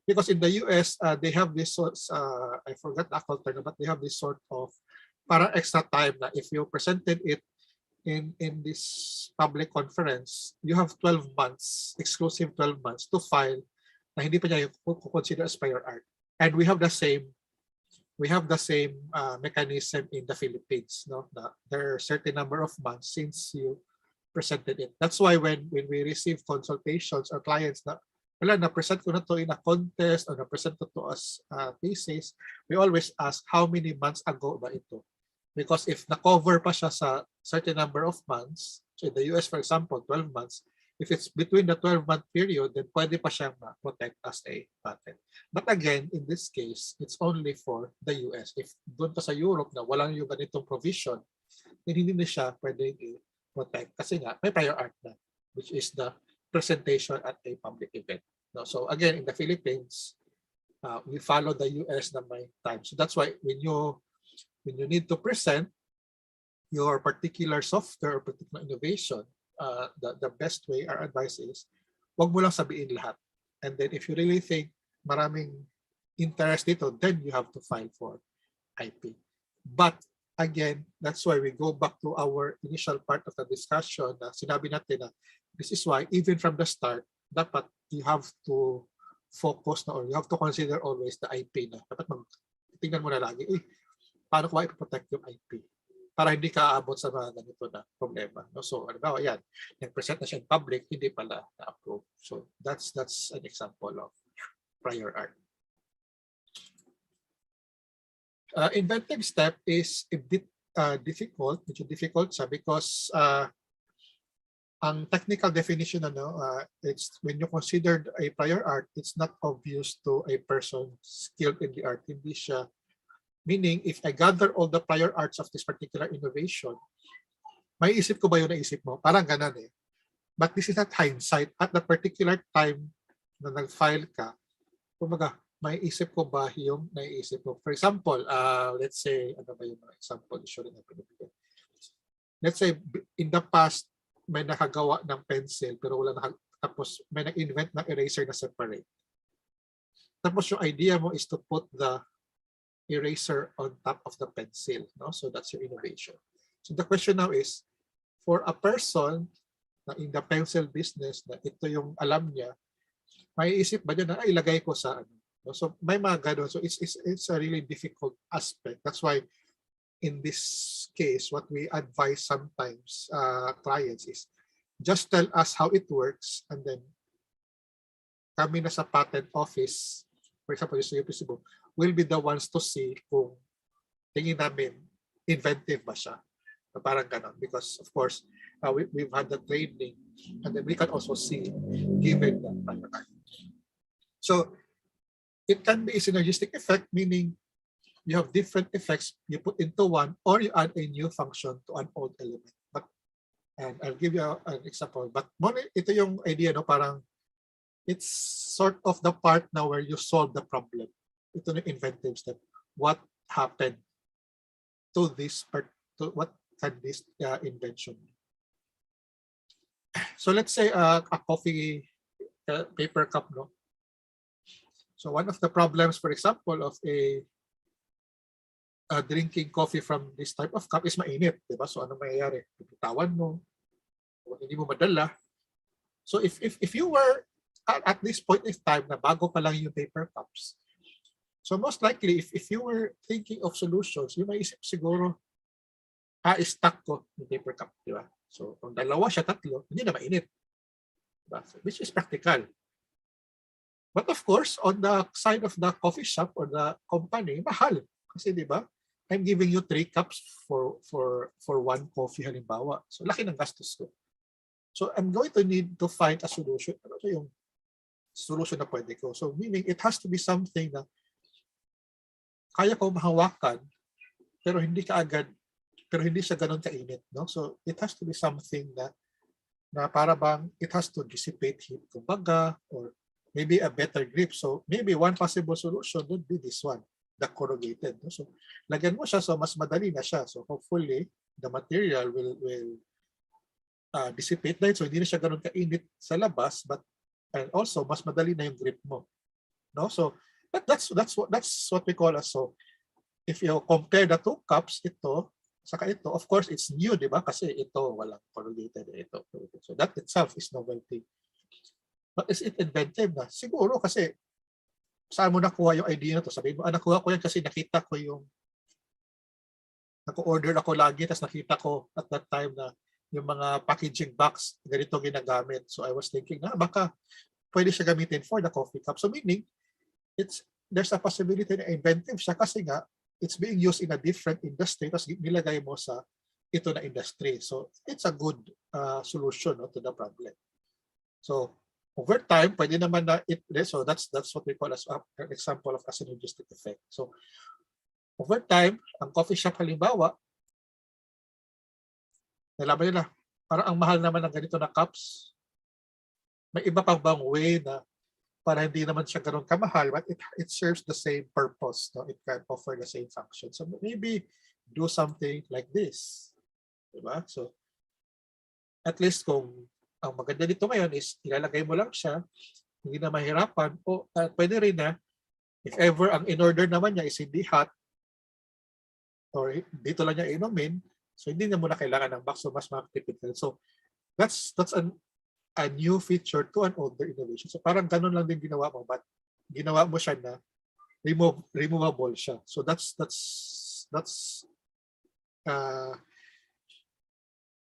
S2: Because in the US, they have this sort, I forgot the actual term, but they have this sort of parang extra time na if you presented it in this public conference, you have 12 months, exclusive 12 months to file na hindi pa niya consider as prior art. And we have the same mechanism in the Philippines. No? There are a certain number of months since you presented it. That's why when we receive consultations or clients na wala, na-present ko na to in a contest or na-present ko to as thesis, we always ask how many months ago ba ito? Because if na-cover pa siya sa certain number of months, so in the US, for example, 12 months, if it's between the 12-month period, then pwede pa siyang ma-protect as a patent. But again, in this case, it's only for the US. If doon ka sa Europe na walang yung ganitong provision, then hindi na siya pwede i-protect. Kasi nga, may prior art na, which is the presentation at a public event. No? So again, in the Philippines, we follow the US na may time. So that's why when you need to present your particular software or particular innovation, the best way, our advice is, wag mo lang sabihin lahat. And then if you really think maraming interest dito, then you have to file for IP. But again, that's why we go back to our initial part of the discussion na sinabi natin na this is why even from the start, dapat you have to focus na, or you have to consider always the IP na. Dapat tingnan mo na lagi, paano ko i-protect yung IP? Para hindi ka aabot sa mga ganito na problema. No? So, ano yan, nag-present na siya in public, hindi pala na-approve. So, that's an example of prior art. Inventive step is a bit difficult siya because ang technical definition, it's when you consider a prior art, it's not obvious to a person skilled in the art. Hindi siya, meaning if I gather all the prior arts of this particular innovation, may isip ko ba yung naisip mo? Parang ganun eh. But this is not hindsight. At the particular time na nag-file ka, kumbaga, may isip ko ba yung naiisip mo? For example, let's say, ano ba yung mga example? Let's say, in the past, may nakagawa ng pencil pero wala tapos may nag-invent ng eraser na separate. Tapos yung idea mo is to put the eraser on top of the pencil, no? So that's your innovation. So the question now is, for a person na in the pencil business na ito yung alam niya, maiisip ba niya na ay ilagay ko sa ano. No? So may mga ganun. So it's a really difficult aspect. That's why in this case, what we advise sometimes clients is just tell us how it works, and then kami na sa patent office, for example, yung sa UP Cebu, will be the ones to see kung tingin namin inventive ba siya. So, parang ganon. Because of course, we've had the training, and then we can also see given the so it can be a synergistic effect, meaning you have different effects you put into one, or you add a new function to an old element. But and I'll give you an example. But ito yung idea, no, parang it's sort of the part now where you solve the problem. Ito yung inventive step. What happened to this part? To what can this invention? So let's say a coffee paper cup, no. So one of the problems, for example, of a drinking coffee from this type of cup is mainit, di ba? So ano mayayari? Pipitawan mo, hindi mo madala. So if you were at this point in time na bago pa lang yung paper cups, so most likely if you were thinking of solutions, you may isip siguro, i-stack ko yung paper cup, di ba? So kung dalawa siya, tatlo, hindi na mainit. Diba? So, which is practical. But of course, on the side of the coffee shop or the company, mahal. Kasi di ba, I'm giving you 3 cups for one coffee halimbawa. So laki ng gastos ko. So I'm going to need to find a solution. Ano yung solution na pwede ko? So meaning it has to be something na kaya ko mahawakan pero hindi siya ganun kainit, no? So it has to be something na para bang it has to dissipate heat, kumbaga, or maybe a better grip. So maybe one possible solution would be this one, the corrugated. No? So lagyan mo siya, so mas madali na siya. So hopefully the material will dissipate na, so hindi na siya ganun kainit sa labas, but and also mas madali na yung grip mo, no? So that's what we call as, so if you compare the 2 cups, ito saka ito, of course it's new, di ba, kasi ito walang corrugated, ito. So that itself is novelty. But is it inventive na? Siguro, kasi saan mo nakuha yung idea na to? Sabihin mo, nakuha ko yan kasi nakita ko yung nako-order ako lagi, tapos nakita ko at that time na yung mga packaging box, ganito ginagamit. So I was thinking, baka pwede siya gamitin for the coffee cup. So meaning, there's a possibility na inventive siya kasi nga, it's being used in a different industry, tapos nilagay mo sa ito na industry. So it's a good solution, no, to the problem. So over time, pwede naman na so that's what we call as an example of a synergistic effect. So over time, ang coffee shop halimbawa, nalaman nila, parang ang mahal naman ng ganito na cups. May iba pang bang way na para hindi naman siya ganun kamahal, but it serves the same purpose. No? It can offer the same function. So maybe do something like this. Diba? So at least kung ang maganda dito ngayon is ilalagay mo lang siya, hindi na mahirapan, o pwede rin na if ever ang in-order naman niya is hindi hot or dito lang niya inumin, so hindi na muna kailangan ng box, so mas makatipid. So that's a new feature to an older innovation. So parang ganun lang din ginawa mo, but ginawa mo siya na removable siya. So that's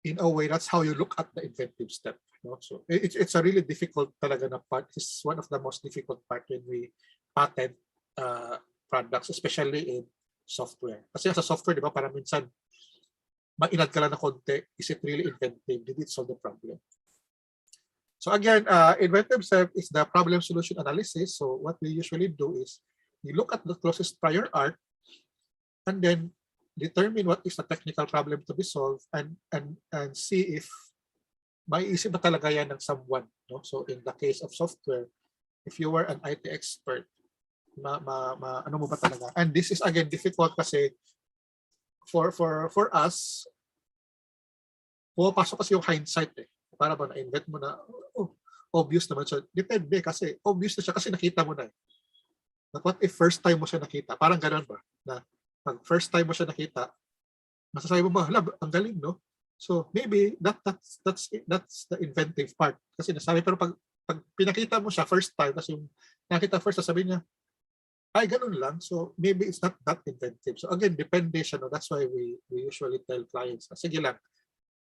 S2: in a way, that's how you look at the inventive step. No? So it's a really difficult talaga na part. It's one of the most difficult part when we patent products, especially in software. Kasi sa software, di ba, parang minsan ma-inad ka lang na konti, is it really inventive? Did it solve the problem? So again, inventive step is the problem solution analysis. So what we usually do is we look at the closest prior art and then determine what is the technical problem to be solved and see if maiisip ba talaga yan ng someone. No? So in the case of software, if you were an IT expert, ano mo ba talaga? And this is again difficult kasi for us, pumapasok kasi yung hindsight eh. Para ba na-invent mo na, obvious naman siya. Depende kasi, obvious na siya kasi nakita mo na eh. But what if first time mo siya nakita? Parang gano'n ba? Na pag first time mo siya nakita, masasabi mo ba, ang galing, no? So maybe that's the inventive part. Kasi nasabi, pero pag pinakita mo siya first time, kasi yung nakita first, sasabihin niya, ay, ganun lang. So maybe it's not that inventive. So again, depende siya. No? That's why we usually tell clients, sige lang,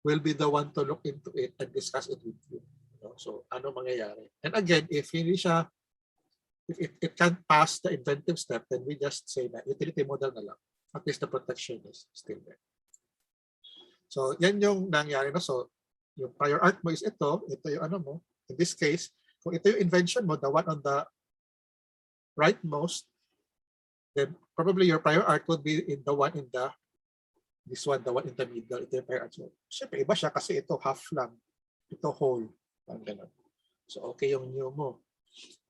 S2: we'll be the one to look into it and discuss it with you. No? So ano mangyayari? And again, if hindi siya, if it can't pass the inventive step, then we just say na utility model na lang. At least the protection is still there. So, yan yung nangyari na. So, yung prior art mo is ito yung ano mo. In this case, kung ito yung invention mo, the one on the rightmost, then probably your prior art would be in the one in the, this one, the one in the middle. Ito yung prior art. So, syempre, iba siya kasi ito half lang. Ito whole. So, okay yung new mo.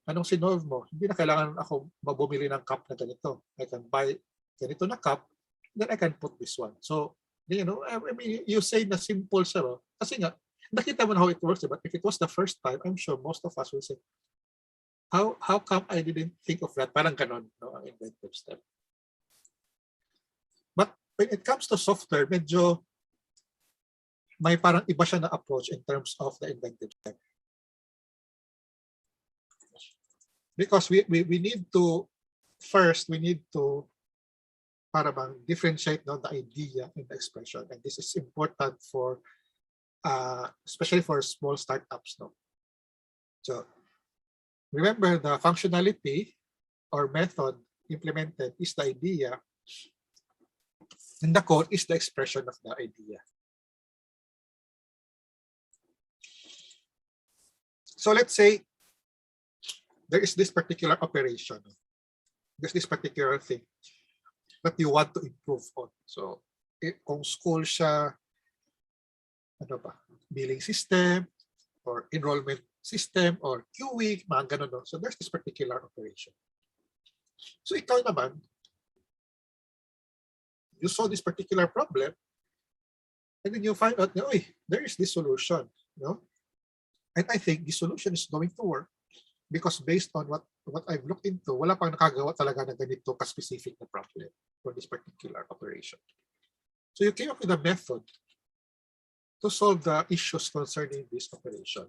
S2: Anong sinolve mo? Hindi na kailangan ako bumili ng cup na ganito. I can buy ganito na cup, then I can put this one. So, you know, I mean, you say na simple siya, no? Kasi nga, nakita mo na how it works, but if it was the first time, I'm sure most of us will say, how come I didn't think of that? Parang ganon, no, ang inventive step. But when it comes to software, medyo may parang iba siya na approach in terms of the inventive step. Because we need to, first, we need to para bang differentiate, no, the idea and the expression. And this is important for, especially for small startups. No? So remember, the functionality or method implemented is the idea, and the code is the expression of the idea. So let's say there is this particular operation. There's this particular thing that you want to improve on. So, kung school siya, ano ba, billing system, or enrollment system, or queuing, mga ganun, no? So, there's this particular operation. So, ikaw naman, you saw this particular problem, and then you find out, oy, there is this solution, no? And I think this solution is going to work because based on what I've looked into, wala pang nakagawa talaga na ganito ka-specific na problem for this particular operation. So you came up with a method to solve the issues concerning this operation.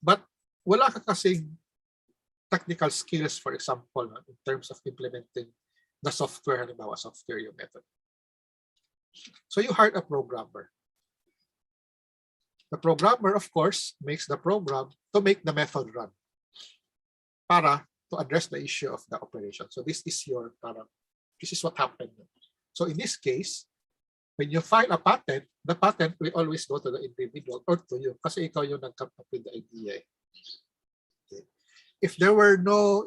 S2: But wala ka kasing technical skills, for example, in terms of implementing the software, halimbawa software yung method. So you hired a programmer. The programmer, of course, makes the program to make the method run para to address the issue of the operation. So this is this is what happened. So in this case, when you file a patent, the patent will always go to the individual or to you kasi ikaw yung nag-come up with the idea. Okay. If there were no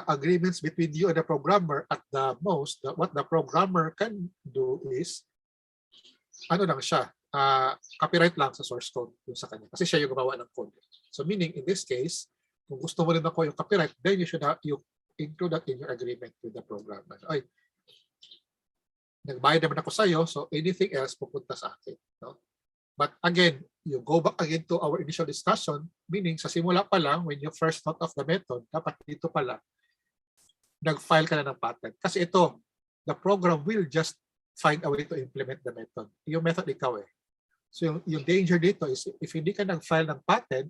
S2: agreements between you and the programmer, at the most, what the programmer can do is, ano lang siya, copyright lang sa source code yung sa kanya kasi siya yung gumawa ng code. So meaning in this case, kung gusto mo rin ako yung copyright, then you should you include that in your agreement with the programmer. Ay, nagbayad naman ako sa iyo, so anything else pupunta sa akin. No? But again, you go back again to our initial discussion, meaning sa simula pa lang, when you first thought of the method, dapat dito pala, nag-file ka na ng patent. Kasi ito, the program will just find a way to implement the method. Yung method ikaw eh. So yung danger dito is if hindi ka nag-file ng patent,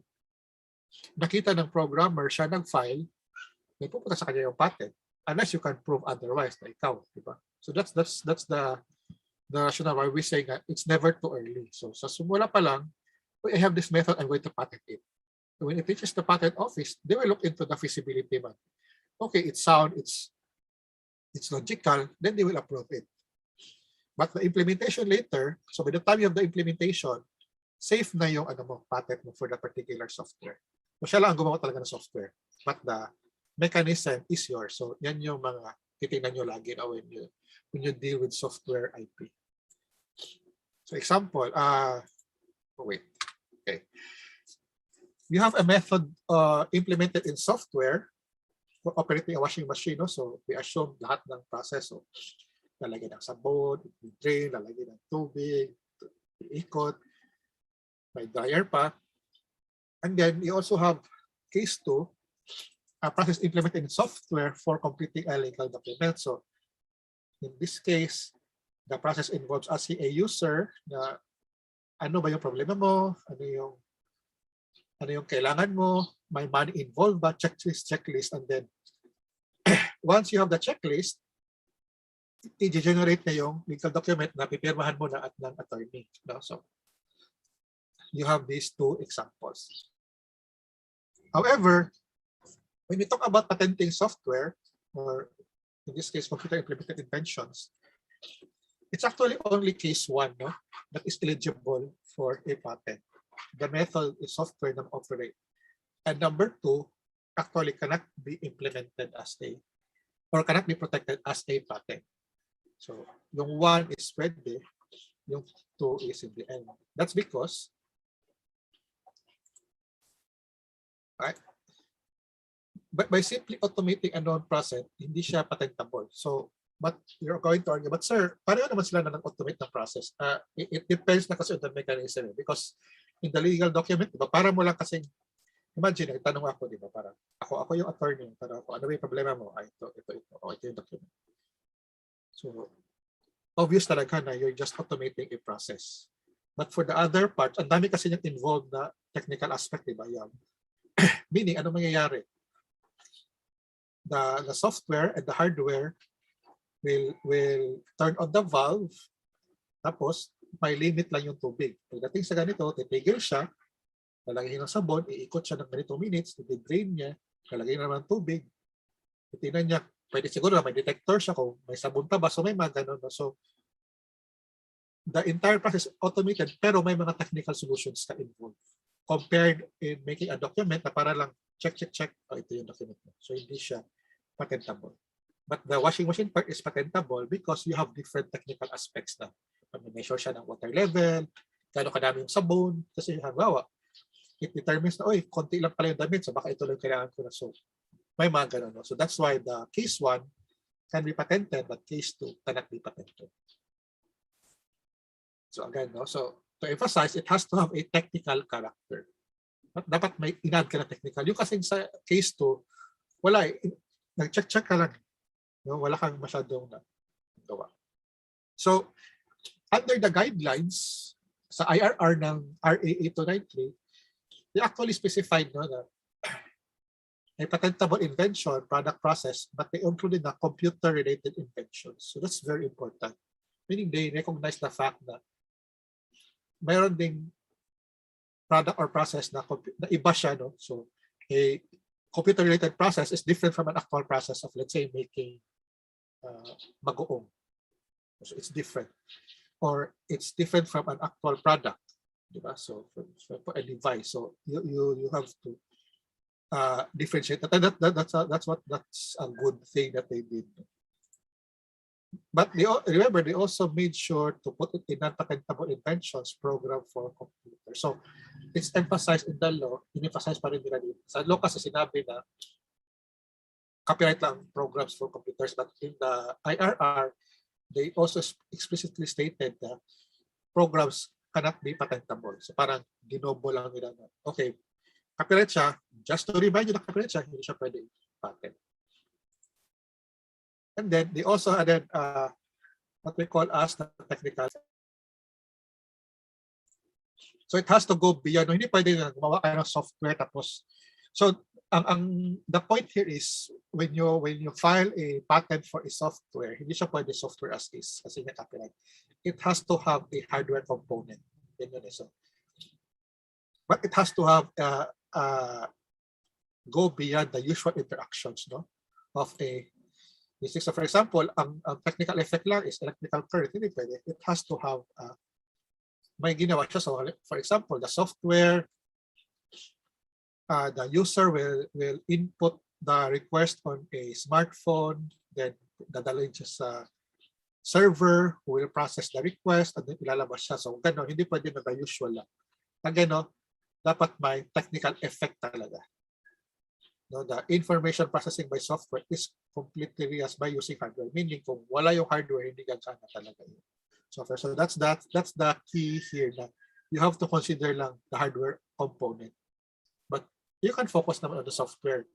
S2: nakita ng programmer siya nag-file, may pupunta sa kanya yung patent unless you can prove otherwise na ikaw, di ba? So that's the rationale why we say that it's never too early. So sa simula pa lang, I have this method, I'm going to patent it. When it reaches the patent office, they will look into the feasibility man. Okay, it's sound, it's logical, then they will approve it. But the implementation later, so by the time you have the implementation, safe na yung patent mo for that particular software. So siya lang ang gumawa talaga ng software. But the mechanism is yours. So yan yung mga titingnan nyo lagi na when you deal with software IP. So example, okay. You have a method implemented in software for operating a washing machine. No? So we assume lahat ng process. So, lalagyan ng sabon, drain, lalagyan ng tubig, ikot, may dryer pa. And then you also have case 2, a process implemented in software for completing a legal document. So in this case, The process involves asking a user na ano ba yung problema mo, ano yung kailangan mo, may money involved ba, checklist, and then once you have the checklist, i-generate na yung legal document na pipirmahan mo na at ng attorney. No? So, you have these two examples. However, when we talk about patenting software, or in this case, computer implemented inventions, it's actually only case 1 no, that is eligible for a patent. The method is software that operate. And number 2, actually cannot be implemented as a, or cannot be protected as a patent. So, yung 1 is pwede, yung 2 is in the end. That's because, right, but by simply automating a known process, hindi siya patentable. So, but you're going to argue, but sir, pareho naman sila na nag-automate ng process. It depends na kasi on the mechanism. Because in the legal document, diba, para mo lang kasi, imagine, tanong ako, diba, parang ako yung attorney, parang ako, ano ba yung problema mo? Ay, ito yung document. So, obvious talaga na you're just automating a process. But for the other part, ang dami kasi yung involved na technical aspect, diba? Yan. Meaning, ano mangyayari? The software and the hardware will turn on the valve, tapos may limit lang yung tubig. Pagdating sa ganito, titigil siya, lalagay ng sabon, iikot siya ng ganito minutes, i-drain niya, lalagay naman ng tubig, titignan niya, pwede siguro na may detector siya kung may sabon pa ba, so may mga ganun. So, the entire process is automated, pero may mga technical solutions ka involved. Compared in making a document na para lang check, ito yung document mo. So, hindi siya patentable. But the washing machine part is patentable because you have different technical aspects na. Pag-measure siya ng water level, gano'ng kadami yung sabon, kasi halimbawa, it determines na, konti lang pala yung damit, so baka ito lang kailangan ko na soap. May mga gano'n. No? So that's why the case 1 can be patented, but case 2 cannot be patented. So again, no? So to emphasize, it has to have a technical character. Dapat may inad ka na technical. Yung kasi sa case 2, wala eh. Nag-check ka lang. No? Wala kang masyadong gawa. So, under the guidelines sa IRR ng RA 8293, they actually specified no, na a patentable invention, product process, but they included na computer-related inventions. So that's very important. Meaning they recognize the fact na mayroon ding product or process na iba siya. No? So a computer-related process is different from an actual process of, let's say, making bagoong. So it's different. Or it's different from an actual product. Diba? So for a device. So you have to differentiate. That's a good thing that they did. But remember, they also made sure to put it in non-patentable inventions program for computers. So it's emphasized in the law, in-emphasize pa rin nila dito. Sa law kasi sinabi na copyright lang programs for computers, but in the IRR, they also explicitly stated that programs cannot be patentable. So parang dinobo lang nila na, okay, copyright siya, just to remind you na copyright siya, hindi siya pwede patent. And then they also added what we call as the technical. So it has to go beyond. Hindi pwede na gumawa ka ng software tapos. So the point here is when you file a patent for a software, hindi siya pwede software as is kasi nga copyright. It has to have a hardware component. So, but it has to have go beyond the usual interactions, no, of a. So for example, ang technical effect lang is electrical current. Hindi pwede. It has to have may ginawa siya. So for example, the software, the user will input the request on a smartphone, then dadalhin siya sa server who will process the request and then ilalabas siya. So gano'n, hindi pwede na the usual lang. Again, no, dapat may technical effect talaga. No, the information processing by software is completely realized by using hardware. Meaning kung wala yung hardware, hindi gagana talaga yung software. So that's the key here na you have to consider lang the hardware component. But you can focus naman on the software.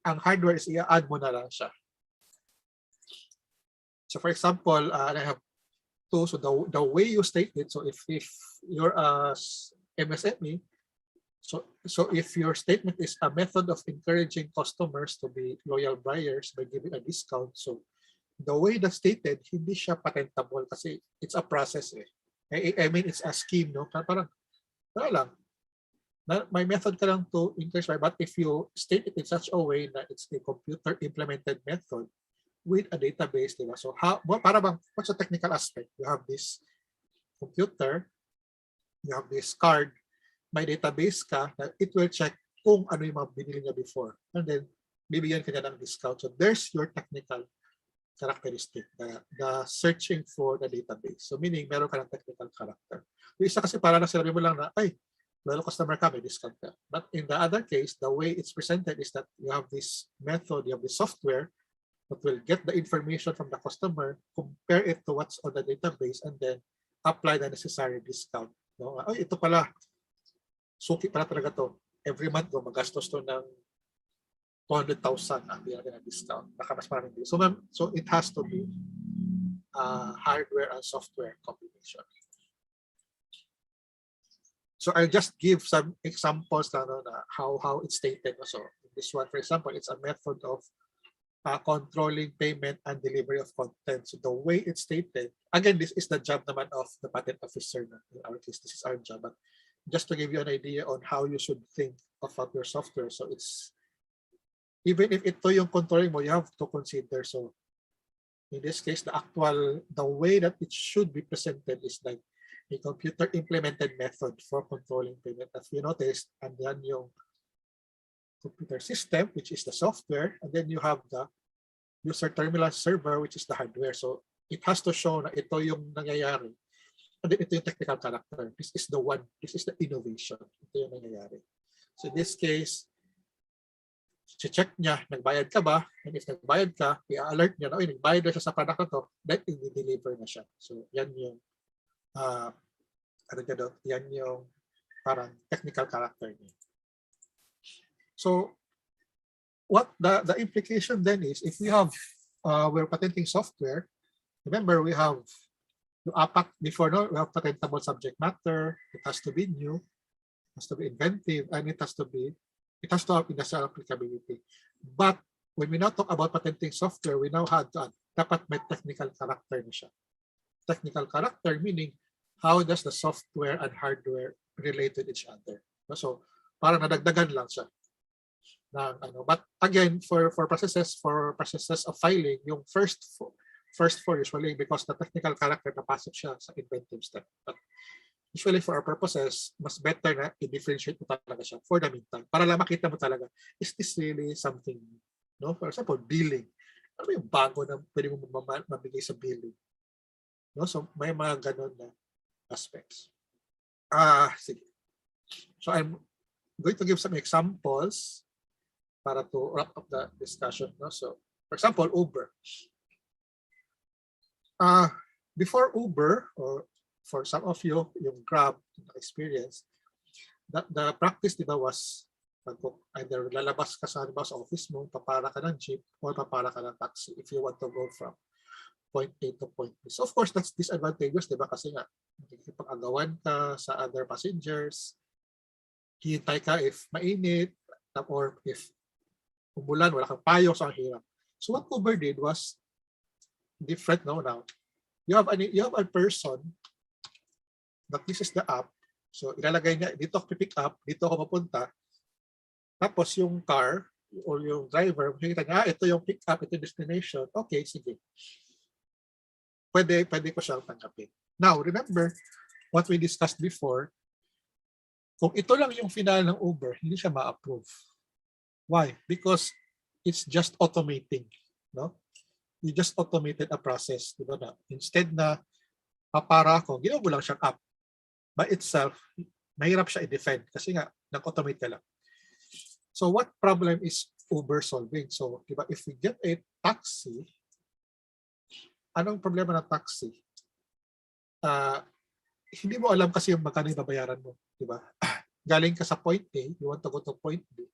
S2: Ang hardware is i-add mo na lang siya. So for example, I have two, so the way you state it, so if you're a MSME, so if your statement is a method of encouraging customers to be loyal buyers by giving a discount, so the way that's stated, hindi siya patentable kasi it's a process eh. I mean, it's a scheme, no? Parang, wala lang. My method ka lang to encourage, but if you state it in such a way that it's a computer implemented method with a database, diba? So para bang, what's the technical aspect? You have this computer, you have this card, may database ka, that it will check kung ano yung mga binili niya before. And then, bibigyan ka niya ng discount. So there's your technical characteristic, the searching for the database. So meaning, meron ka ng technical character. Yung isa kasi para lang sinabi mo lang na, ay, loyal customer ka, may discount ka. But in the other case, the way it's presented is that you have this method, you have this software that will get the information from the customer, compare it to what's on the database, and then apply the necessary discount. No? Ay, ito pala, suki pala talaga to. Every month, magastos to ng 200,000 ang binigyan ng discount. Baka mas maraming deal. So it has to be hardware and software combination. So I'll just give some examples na how it's stated. So this one, for example, it's a method of controlling payment and delivery of content. So the way it's stated, again, this is the job naman of the patent officer. In our case, this is our job. But just to give you an idea on how you should think about your software. So it's, even if ito yung controlling mo, you have to consider. So in this case, the way that it should be presented is like a computer implemented method for controlling payment. If you notice, and then yung computer system, which is the software, and then you have the user terminal server, which is the hardware. So it has to show na ito yung nangyayari. And then ito yung technical character. This is the innovation. Ito yung nangyayari. So in this case, check niya, nagbayad ka ba? And if nagbayad ka, i-alert niya na, nagbayad na siya sa product na to, then i-deliver na siya. So yan yung yan yung parang technical character niya. So what the implication then is, if we have we're patenting software, remember we have the apat before, no? We have patentable subject matter, it has to be new, it has to be inventive, and it has to have industrial applicability. But when we now talk about patenting software, we now had dapat may technical character na siya. Technical character meaning how does the software and hardware relate with each other. So parang nadagdagan lang siya. But again, for processes of filing, yung first four usually, because the technical character napasok siya sa inventive step. But usually for our purposes, mas better na i-differentiate mo talaga siya for the meantime. Para lang makita mo talaga, is this really something, no? For example, billing. Ano yung bago na pwede mo mabigay sa billing? No? So may mga ganun na aspects. Sige. So I'm going to give some examples para to wrap up the discussion. No? So for example, Uber. Before Uber, or for some of you, yung Grab experience, the practice diba was either lalabas ka sa office mo, papara ka ng jeep, or papara ka ng taxi if you want to go from point A to point B. So of course, that's disadvantageous, diba? Kasi nga, pag-agawan ka sa other passengers, hihintay ka if mainit, or if umulan, wala kang payo, so ang hirap. So what Uber did was different now. You have a person that this is the app. So ilalagay niya, dito ako pick up, dito ako mapunta. Tapos yung car or yung driver, makikita niya, ito yung pick up, ito yung destination. Okay, sige. Pwede ko siyang tanggapin. Now, remember what we discussed before. Kung ito lang yung final ng Uber, hindi siya ma-approve. Why? Because it's just automating. No? You just automated a process. Diba na? Instead na papara ko, ginawa mo lang siyang app. By itself, mahirap siya i-defend kasi nga, nag-automate ka lang. So what problem is Uber solving? So diba, if we get a taxi, anong problema ng taxi? Hindi mo alam kasi yung magkano yung babayaran mo. Diba? Galing ka sa point A, you want to go to point B.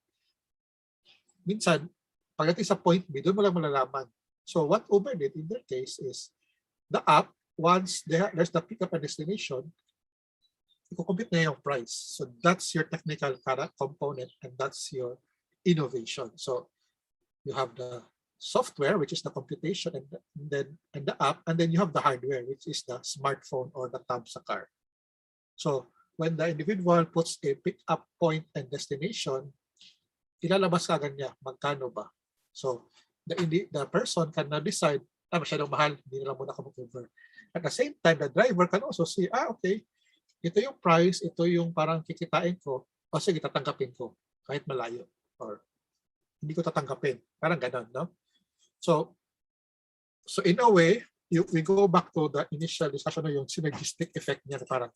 S2: Minsan, pagdating sa point B, doon mo lang malalaman. So what Uber did in their case is, the app once there's the pickup and destination, i-compute na yung price. So that's your technical component and that's your innovation. So you have the software, which is the computation, and the app, and then you have the hardware, which is the smartphone or the tab sa car. So when the individual puts a pick-up point and destination, ilalabas agad niya magkano ba. So the person can now decide, masyadong mahal, hindi na lang muna ako mag-over. At the same time, the driver can also see, okay, ito yung price, ito yung parang kikitain ko, o sige, tatanggapin ko kahit malayo, or hindi ko tatanggapin. Parang ganon, no? So in a way, we go back to the initial discussion na yung synergistic effect niya, parang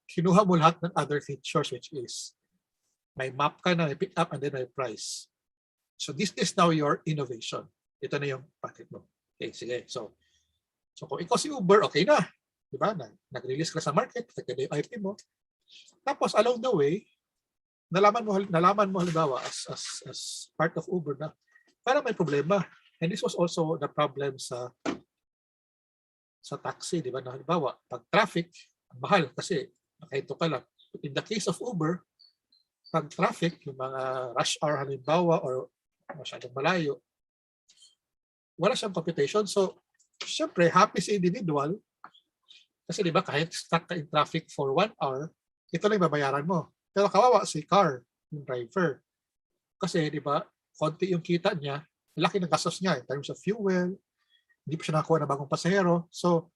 S2: kinuha mo lahat ng other features, which is may map ka na, may pick up, and then may price. So this is now your innovation. Ito na yung packet mo. Okay, sige. So kung ikaw si Uber, okay na. Diba? Nag-release ka sa market, protected yung IP mo. Tapos along the way, nalaman mo halimbawa as part of Uber na parang may problema. And this was also the problem sa taxi, di ba? Na halimbawa, pag traffic, mahal kasi nakahinto ka lang. In the case of Uber, pag traffic, yung mga rush hour halimbawa or masyadong malayo, wala siyang computation. So, syempre, happy si individual kasi di ba kahit stuck ka in traffic for 1 hour, ito lang yung babayaran mo. Pero kawawa si car, yung driver. Kasi di ba, konti yung kita niya, laki ng gastos niya in terms of fuel, hindi pa siya nakakuha ng bagong pasahero. So,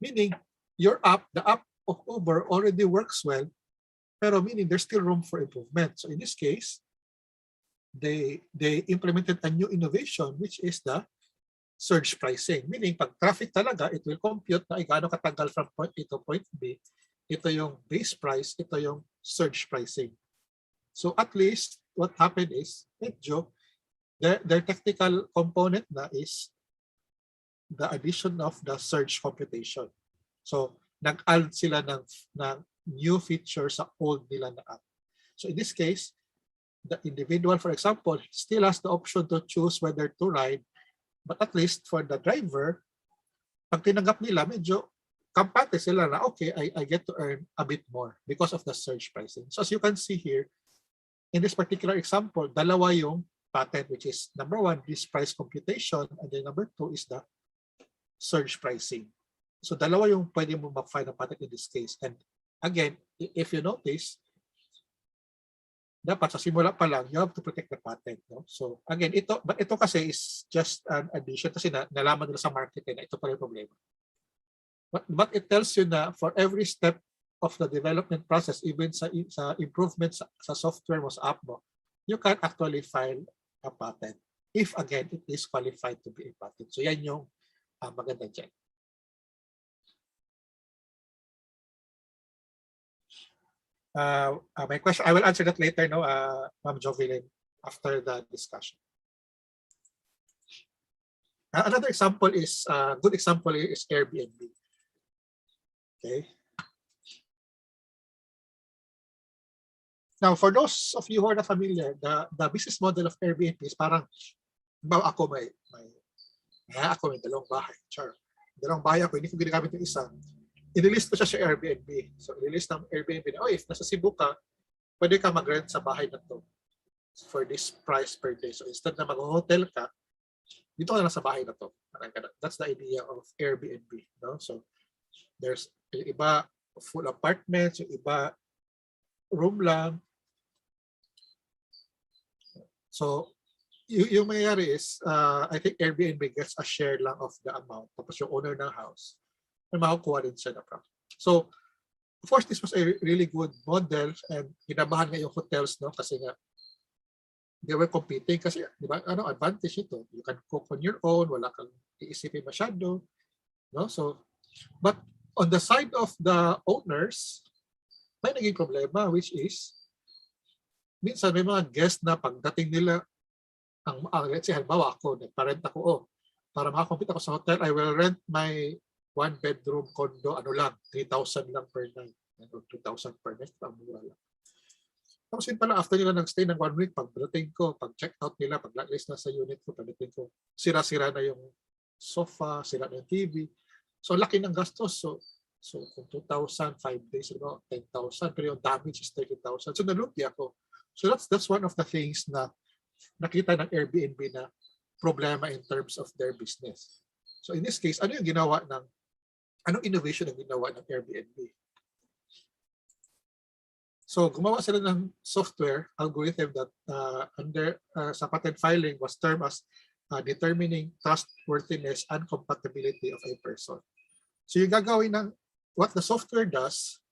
S2: meaning, your app, the app of Uber already works well, pero meaning there's still room for improvement. So in this case, they implemented a new innovation, which is the surge pricing. Meaning, pag traffic talaga, it will compute na gaano katagal from point A to point B. Ito yung base price, ito yung surge pricing. So at least, what happened is, medyo, their technical component na is the addition of the surge computation. So, nag-add sila ng new feature sa old nila na app. So in this case, the individual, for example, still has the option to choose whether to ride, but at least for the driver, pag tinanggap nila, medyo kampante sila na, okay, I get to earn a bit more because of the surge pricing. So as you can see here, in this particular example, dalawa yung patent, which is number 1, this price computation, and then number 2 is the surge pricing. So dalawa yung pwede mo mag-file ng patent in this case. And again, if you notice, dapat sa simula pa lang, you have to protect the patent. No? So again, ito kasi is just an addition kasi nalaman nila sa market na ito pa rin problema. But it tells you na for every step of the development process, even sa improvement sa software mo, sa app mo, you can actually file a patent if, again, it is qualified to be a patent. So yan yung maganda dyan. My question, I will answer that later, no, Ma'am Jovelyn, after the discussion. Another example is, good example is Airbnb. Okay. Now, for those of you who are not familiar, the business model of Airbnb is parang, ako may dalawang bahay. Char. Dalawang bahay ako, hindi ko ginagamit yung isa. I-release ko siya sa Airbnb. So, i-release ng Airbnb na, if nasa Cebu ka, pwede ka mag-rent sa bahay na to for this price per day. So, instead na mag-hotel ka, dito ka na sa bahay na to. That's the idea of Airbnb. No? So, there's yung iba full apartments, yung iba room lang. So, yung mangyayari is, I think Airbnb gets a share lang of the amount. Tapos yung owner ng house, may makukuha rin siya na profit. So, of course, this was a really good model and ginabahan nga yung hotels, no? Kasi nga, they were competing kasi, di ba, ano, advantage ito. You can cook on your own, wala kang iisipin masyado. No? So, but on the side of the owners, may naging problema, which is, minsan may mga guests na pagdating nila, let's say, halimbawa ako, nagparent ako, para makakompete ako sa hotel, I will rent my 1-bedroom condo, 3,000 lang per night. 2,000 per night, ang mura lang. Tapos yun pala, after nila nag-stay ng 1 week, pag-dating ko, pag-check out nila, pag-list na sa unit ko, pag-dating ko, sira-sira na yung sofa, sira na yung TV. So laki ng gastos. So kung 2,000, 5 days ago, 10,000, pero yung damage is 30,000. So nalugi ako. So that's one of the things na nakita ng Airbnb na problema in terms of their business. So in this case, anong innovation ang ginawa ng Airbnb? So gumawa sila ng software algorithm that sa patent filing was termed as determining trustworthiness and compatibility of a person. So yung gagawin ng what the software does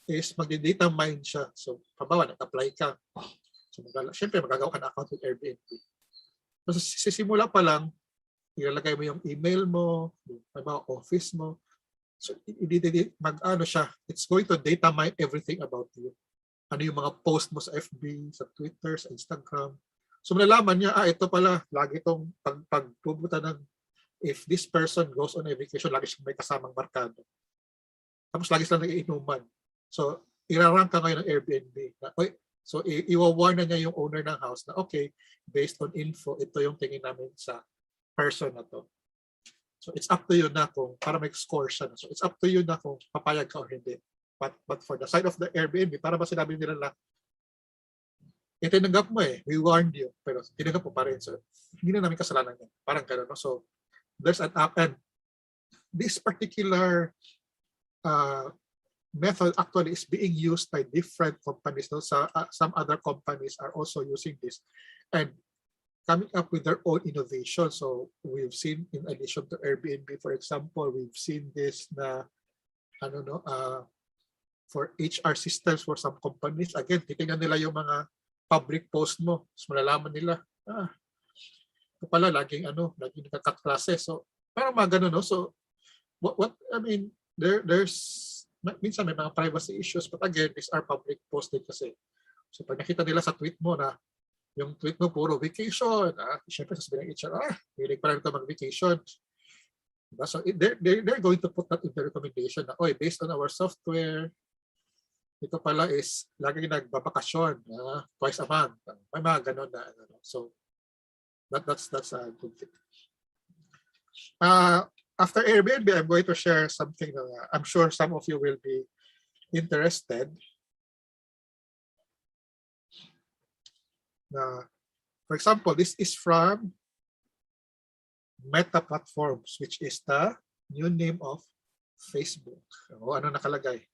S2: is magdi-data mine siya. So halimbawa nag-apply ka. So syempre magagawa ka ng account with Airbnb. So sisimula pa lang, ilalagay mo yung email mo, yung office mo. So it's going to data mine everything about you. Ano yung mga post mo sa FB, sa Twitter, sa Instagram. So malalaman niya, ito pala, lagi itong pagpupunta ng, if this person goes on a vacation, lagi siyang may kasamang markado. Tapos lagi sila nag-iinuman. So irarank ka ngayon ng Airbnb. So iwawarn na niya yung owner ng house na, okay, based on info, ito yung tingin namin sa person na to. So it's up to you na kung, para may score siya. So it's up to you na kung papayag ka or hindi. But for the side of the Airbnb, para ba sinabi nila na, tinanggap mo we warned you, pero tinanggap mo pa rin. So, hindi na namin kasalanan yan. Parang gano'n. No? So, there's an app, and this particular method actually is being used by different companies. No? Some other companies are also using this and coming up with their own innovation. So, we've seen, in addition to Airbnb, for example, we've seen this na, for HR systems for some companies. Again, titingnan nila yung mga public post mo. So malalaman nila, ito pala, laging nagka-cut classes. So, parang mga ganun, no? So, there's, minsan may mga privacy issues, but again, these are public posted kasi. So, pag nakita nila sa tweet mo na, yung tweet mo puro vacation, syempre sasabihin ng HR, hilig pa rin ito mag-vacation. So, they're going to put that in the recommendation na, based on our software, ito pala is lagi nagbabakasyon twice a month. May mga ganun na. So that's a good thing. After Airbnb, I'm going to share something that I'm sure some of you will be interested. For example, this is from Meta Platforms, which is the new name of Facebook. Ano nakalagay?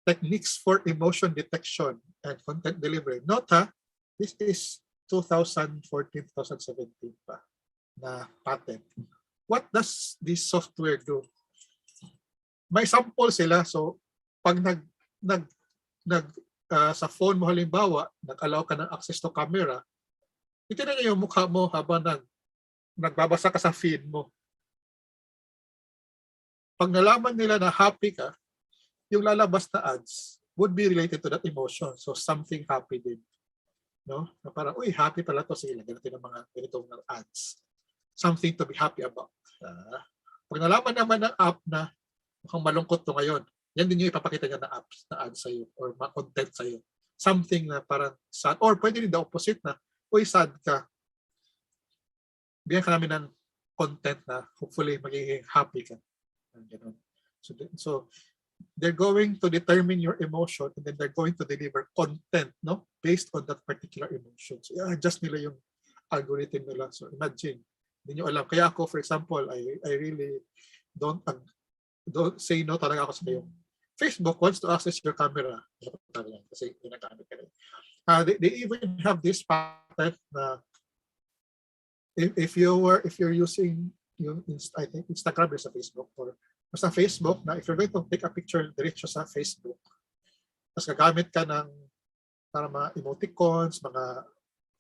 S2: Techniques for emotion detection and content delivery. Note this is 2014-2017 pa na patent. What does this software do? May sample sila. So pag sa phone mo halimbawa, nag-allow ka ng access to camera, itinan niya yung mukha mo habang nagbabasa ka sa feed mo. Pag nalaman nila na happy ka, yung lalabas na ads would be related to that emotion. So something happy din. No? Na parang, happy pala to. Sige, lagyan natin ng mga ganitong ads. Something to be happy about. Pag nalaman naman ng app na mukhang malungkot to ngayon, yan din yung ipapakita niya na apps, na ads sa'yo or mga content sa'yo. Something na parang sad. Or pwede rin the opposite na, sad ka. Bigyan ka namin ng content na hopefully magiging happy ka. Ganun. So they're going to determine your emotion and then they're going to deliver content, no, based on that particular emotion. So adjust nila yung algorithm nila. So imagine, hindi nyo alam. Kaya ako, for example, I really don't say no talaga ako sa kayo. Facebook wants to access your camera. Kasi ginagamit ka rin. They even have this pattern na if you're using yung I think Instagram or sa Facebook or sa Facebook na if you're going to take a picture diretso sa Facebook, tapos gagamit ka ng para mga emoticons, mga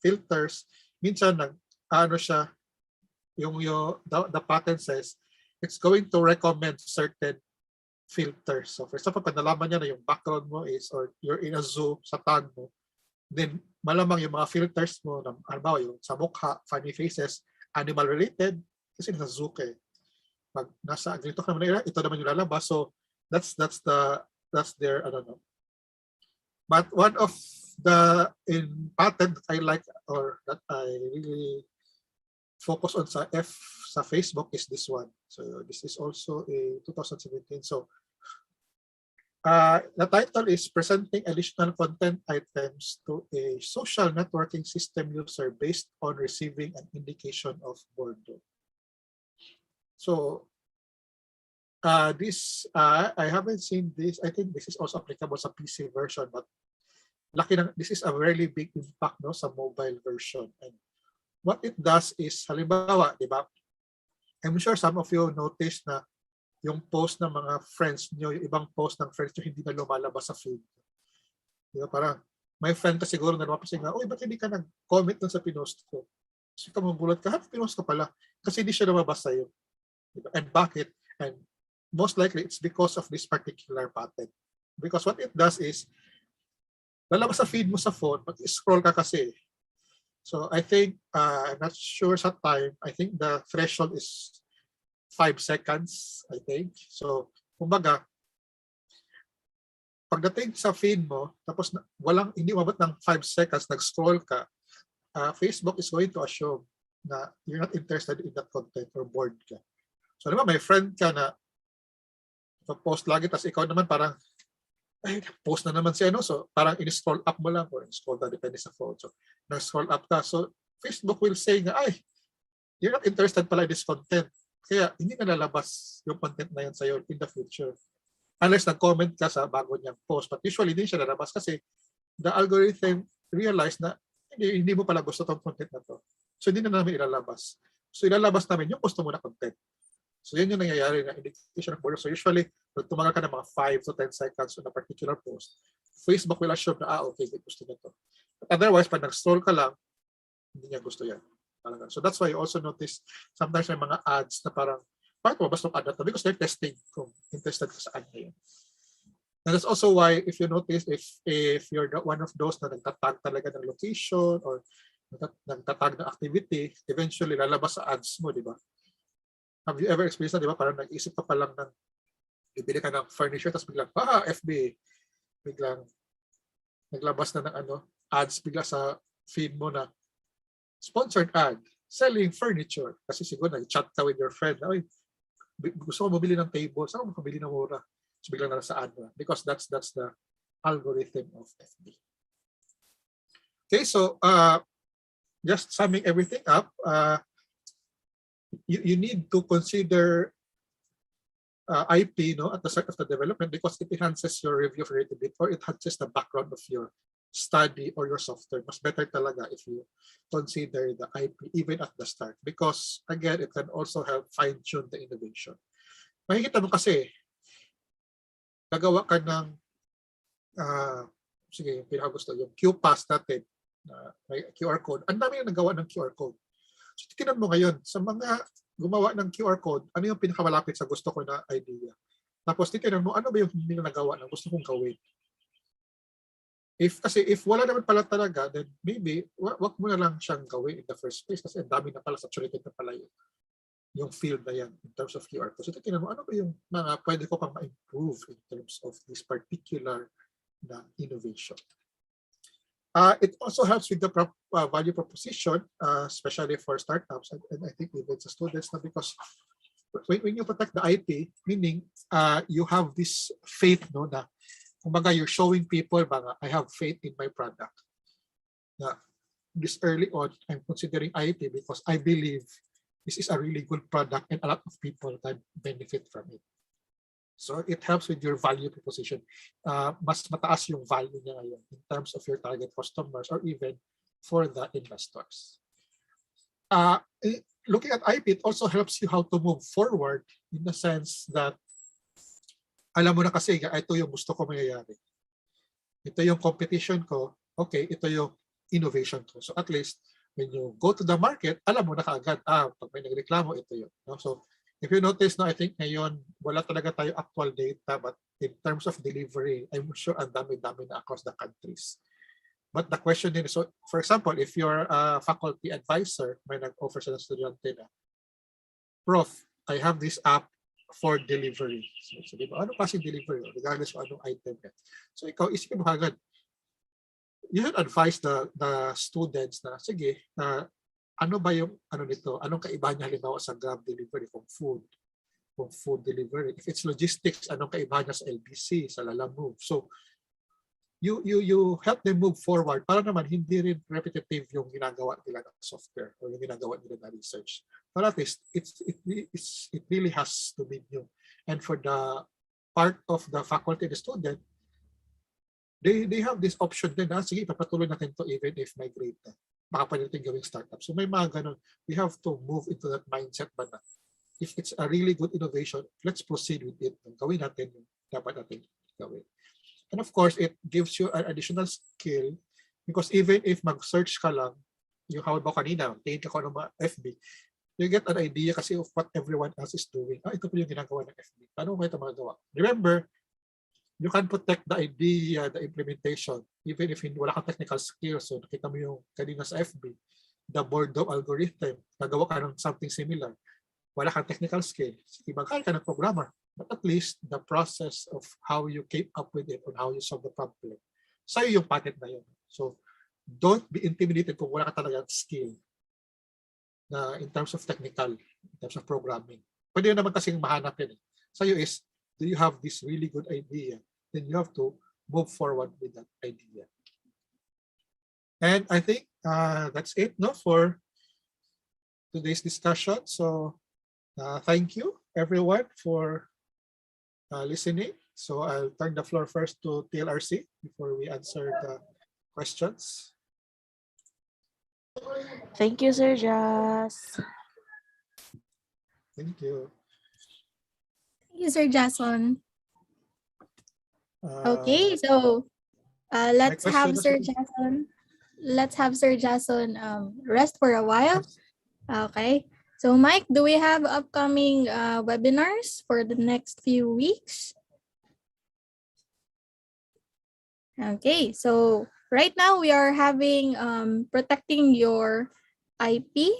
S2: filters, minsan siya, the pattern says it's going to recommend certain filters. So for example, pag nalaman niya na yung background mo is or you're in a zoo sa town mo, then malamang yung mga filters mo, halimbawa yung sa mukha, funny faces, animal related, kasi nasa zoo ka pag nasa ganito ka naman ito naman yung lalabas. So that's their I don't know. But one of the in patent that I like or that I really focus on sa Facebook is this one. So this is also a 2017. So the title is Presenting Additional Content Items to a Social Networking System User Based on Receiving an Indication of Boredom. So I haven't seen this. I think this is also applicable sa PC version, but this is a really big impact no sa mobile version. And what it does is, halimbawa, di ba? I'm sure some of you noticed na yung post ng mga friends nyo, yung ibang post ng friends nyo hindi na lumalabas sa feed. Di ba? Parang may friend ka siguro na napapansin nga, uy, ba't hindi ka nag-comment dun sa pinost ko? Kasi ka magulat ka, pinost ka pala. Kasi hindi siya lumabas sa'yo. Diba? And bakit? And most likely, it's because of this particular pattern. Because what it does is, lalabas sa feed mo sa phone, mag-scroll ka kasi. So I think, I'm not sure sa time, I think the threshold is 5 seconds, I think. So, kumbaga, pagdating sa feed mo, tapos hindi umabot ng 5 seconds, nag-scroll ka, Facebook is going to assume na you're not interested in that content or bored ka. So, diba, may friend ka na post lagi, tapos ikaw naman parang, ay, post na naman si ano. So, parang in-scroll up mo lang or in-scroll down, depende sa phone. So, nag-scroll up ka. So, Facebook will say nga, ay, you're not interested pala in this content. Kaya hindi na lalabas yung content na yan sa'yo in the future. Unless nag-comment ka sa bago niyang post. But usually, hindi siya lalabas kasi the algorithm realize na hindi mo pala gusto itong content na to. So, hindi na namin ilalabas. So, ilalabas namin yung gusto mo na content. So, yan yung nangyayari na indication of boredom. So, usually, pag tumagal ka ng mga 5 to 10 seconds on a particular post, Facebook will assume na, okay, gusto niya to. But otherwise, pag nag-scroll ka lang, hindi niya gusto yan. So that's why you also notice sometimes may mga ads na parang, bakit mo ba itong ad na to? Because they're testing kung interested ka sa ad na yun. And that's also why if you notice, if you're one of those na nagtatag talaga ng location or nagtatag ng activity, eventually lalabas sa ads mo, di ba? Have you ever experienced na, di ba? Parang nag-isip ka pa lang ng bibili ka ng furniture, tapos biglang, FB, biglang naglabas na ng ads bigla sa feed mo na sponsored ad, selling furniture. Kasi siguro nag-chat ka with your friend na, gusto ko mabili ng table, saan ko mabili ng mura? So biglang na sa ad mo. Because that's the algorithm of FB. Okay, so just summing everything up, you need to consider IP at the start of the development because it enhances your review of readability or it enhances the background of your study or your software. Mas better talaga if you consider the IP even at the start because again, it can also help fine-tune the innovation. Makikita mo kasi, gagawa ka ng sige, yung pinakagusto, yung QPass natin, may QR code. Ang dami yung nagawa ng QR code. So, titignan mo ngayon, sa mga gumawa ng QR code, ano yung pinakamalapit sa gusto ko na idea? Tapos titignan mo, ano ba yung hindi na nagawa na gusto kong gawin? If wala naman pala talaga, then maybe wag mo na lang siyang gawin in the first place kasi ang dami na pala, saturated na pala yung field na yan in terms of QR code. So tingnan mo, ano ba yung mga pwede ko pang ma-improve in terms of this particular na innovation. It also helps with the value proposition, especially for startups and I think even sa students na because when you protect the IP, meaning you have this faith na kumbaga you're showing people I have faith in my product. This early on, I'm considering IP because I believe this is a really good product and a lot of people can benefit from it. So it helps with your value proposition. Mas mataas yung value niya ngayon in terms of your target customers or even for the investors. Looking at IP, it also helps you how to move forward in the sense that alam mo na kasi, ito yung gusto ko mangyayari. Ito yung competition ko. Okay, ito yung innovation ko. So at least, when you go to the market, alam mo na kaagad, pag may nagreklamo, ito yun. No? So if you notice, I think ngayon, wala talaga tayo actual data, but in terms of delivery, I'm sure ang dami-dami na across the countries. But the question is, so for example, if you're a faculty advisor, may nag-offer sa estudyante na, Prof, I have this app for delivery. So diba, ano kasi delivery? Regardless of anong item yan. So ikaw, isipin mo agad, you should advise the students na, sige, ano ba yung ano nito? Anong kaibahan niya halimbawa sa Grab delivery kung food delivery? If it's logistics, anong kaibahan niya sa LBC, sa Lalamove? So you help them move forward para naman hindi rin repetitive yung ginagawa nila ng software or yung ginagawa nila ng research. But at least it really has to be new. And for the part of the faculty and the student, they have this option din na sige, papatuloy natin to even if migrate na. Baka pa natin gawing startup. So may mga ganun. We have to move into that mindset ba na if it's a really good innovation, let's proceed with it. Gawin natin yung dapat natin gawin. And of course, it gives you an additional skill because even if mag-search ka lang, yung how about kanina, tingin ka ko ng mga FB, you get an idea kasi of what everyone else is doing. Ito po yung ginagawa ng FB. Paano ko ito magawa? Remember, you can protect the idea, the implementation, even if wala kang technical skills. So nakita mo yung kanina sa FB, the Bordeaux algorithm, nagawa ka ng something similar. Wala kang technical skill. Ibang kaya ka ng programmer. But at least the process of how you came up with it and how you solve the problem, sa'yo yung patent na yun. So don't be intimidated kung wala ka talagang skill na in terms of technical, in terms of programming. Pwede yun naman kasing mahanap yun. Sa'yo is, do you have this really good idea? Then you have to move forward with that idea. And I think that's it for today's discussion. So thank you everyone for listening. So I'll turn the floor first to TLRC before we answer the questions.
S1: Thank you, Sir Jas.
S2: Thank you.
S3: Thank you, Sir Jason. Okay, so let's have Sir Jason. Let's have Sir Jason rest for a while. Okay. So Mike, do we have upcoming webinars for the next few weeks? Okay, so right now we are having protecting your IP,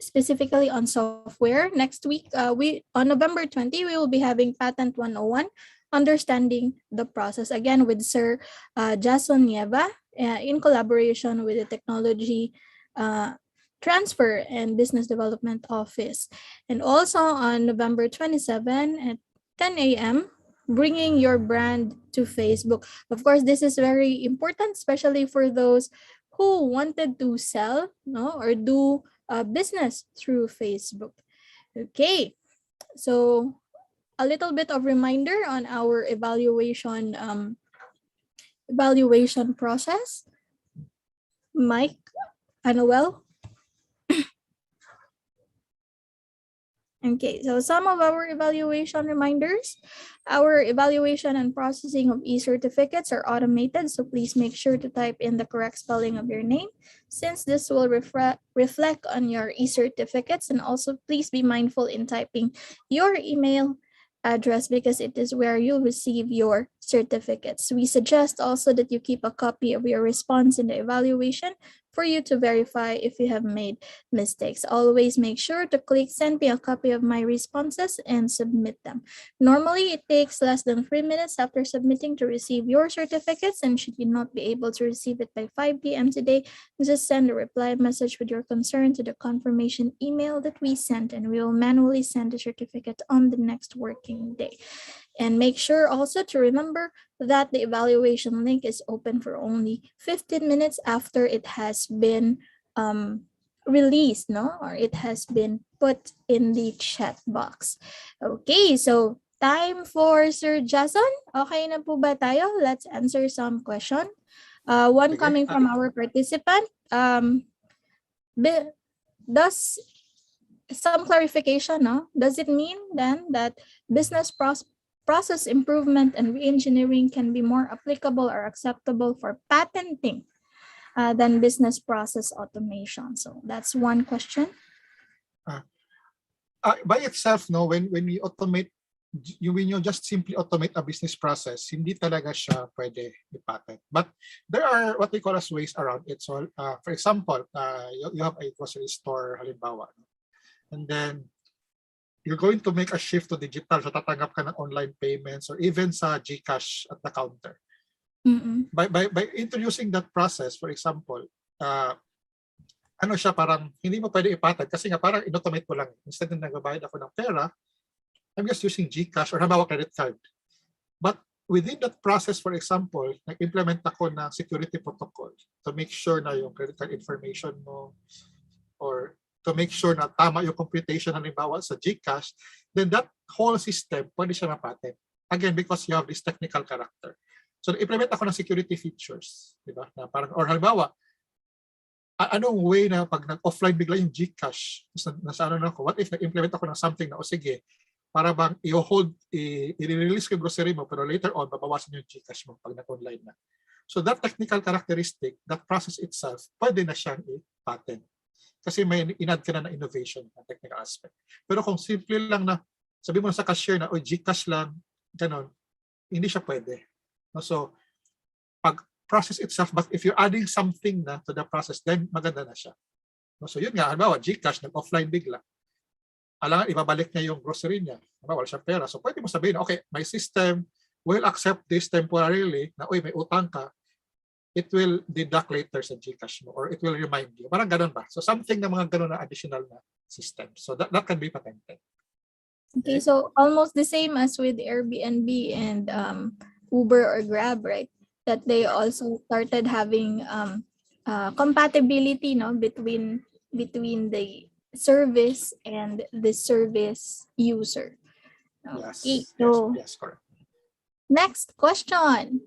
S3: specifically on software. Next week, on November 20, we will be having Patent 101, Understanding the Process, again with Sir Jason Nieva, in collaboration with the Technology Transfer and Business Development Office. And also on November 27 at 10 a.m., bringing your brand to Facebook. Of course, this is very important, especially for those who wanted to sell or do business through Facebook. Okay, so a little bit of reminder on our evaluation process. Mike, Noel. Okay, so some of our evaluation reminders. Our evaluation and processing of e-certificates are automated, so please make sure to type in the correct spelling of your name, since this will reflect on your e-certificates. And also please be mindful in typing your email address because it is where you'll receive your certificates. We suggest also that you keep a copy of your response in the evaluation for you to verify if you have made mistakes. Always make sure to click send me a copy of my responses and submit them. Normally, it takes less than 3 minutes after submitting to receive your certificates, and should you not be able to receive it by 5 p.m. today, just send a reply message with your concern to the confirmation email that we sent, and we will manually send the certificate on the next working day. And make sure also to remember that the evaluation link is open for only 15 minutes after it has been released, or it has been put in the chat box. Okay, so time for Sir Jason. Okay na po ba tayo? Let's answer some question. One coming from our participant. Does some clarification, does it mean then that business process improvement and re-engineering can be more applicable or acceptable for patenting than business process automation? So that's one question.
S2: By itself, when we automate, when you just simply automate a business process, hindi talaga siya pwede i-patent. But there are what we call as ways around it. So, for example, you have a grocery store, halimbawa, and then you're going to make a shift to digital. So tatanggap ka ng online payments or even sa GCash at the counter.
S3: Mm-mm.
S2: By introducing that process, for example, ano siya, parang hindi mo pwede ipatag kasi nga parang in-automate ko lang. Instead na nagbabayad ako ng pera, I'm just using GCash or halimbawa credit card. But within that process, for example, nag-implement ako ng security protocol to make sure na yung credit card information mo or to make sure na tama yung computation halimbawa sa GCash, then that whole system, pwede siya ma-patent. Again, because you have this technical character. So, implement ako ng security features. Diba? Na parang, or halimbawa, anong way na pag nag-offline bigla yung GCash, nasa ano na ako, what if nag-implement ako ng something na, o sige, para bang i-hold, i-release ko yung grocery mo, pero later on, babawasan yung GCash mo pag nag-online na. So that technical characteristic, that process itself, pwede na siyang i-patent. Kasi may in-add ka na innovation na technical aspect. Pero kung simple lang na, sabi mo sa cashier na, o GCash lang, ganon, hindi siya pwede. So, pag process itself, but if you're adding something na to the process, then maganda na siya. So yun nga, halimbawa, GCash, nag-offline bigla. Alangan, ibabalik niya yung grocery niya. Halimbawa, wala siyang pera. So pwede mo sabihin, okay, my system will accept this temporarily na, uy, may utang ka. It will deduct later sa GCash mo or it will remind you. Parang ganun ba? So something na mga ganun na additional na system. So that can be patented.
S3: Okay, so almost the same as with Airbnb and Uber or Grab, right? That they also started having compatibility, no, between the service and the service user. Okay, so
S2: Yes, correct.
S3: next question.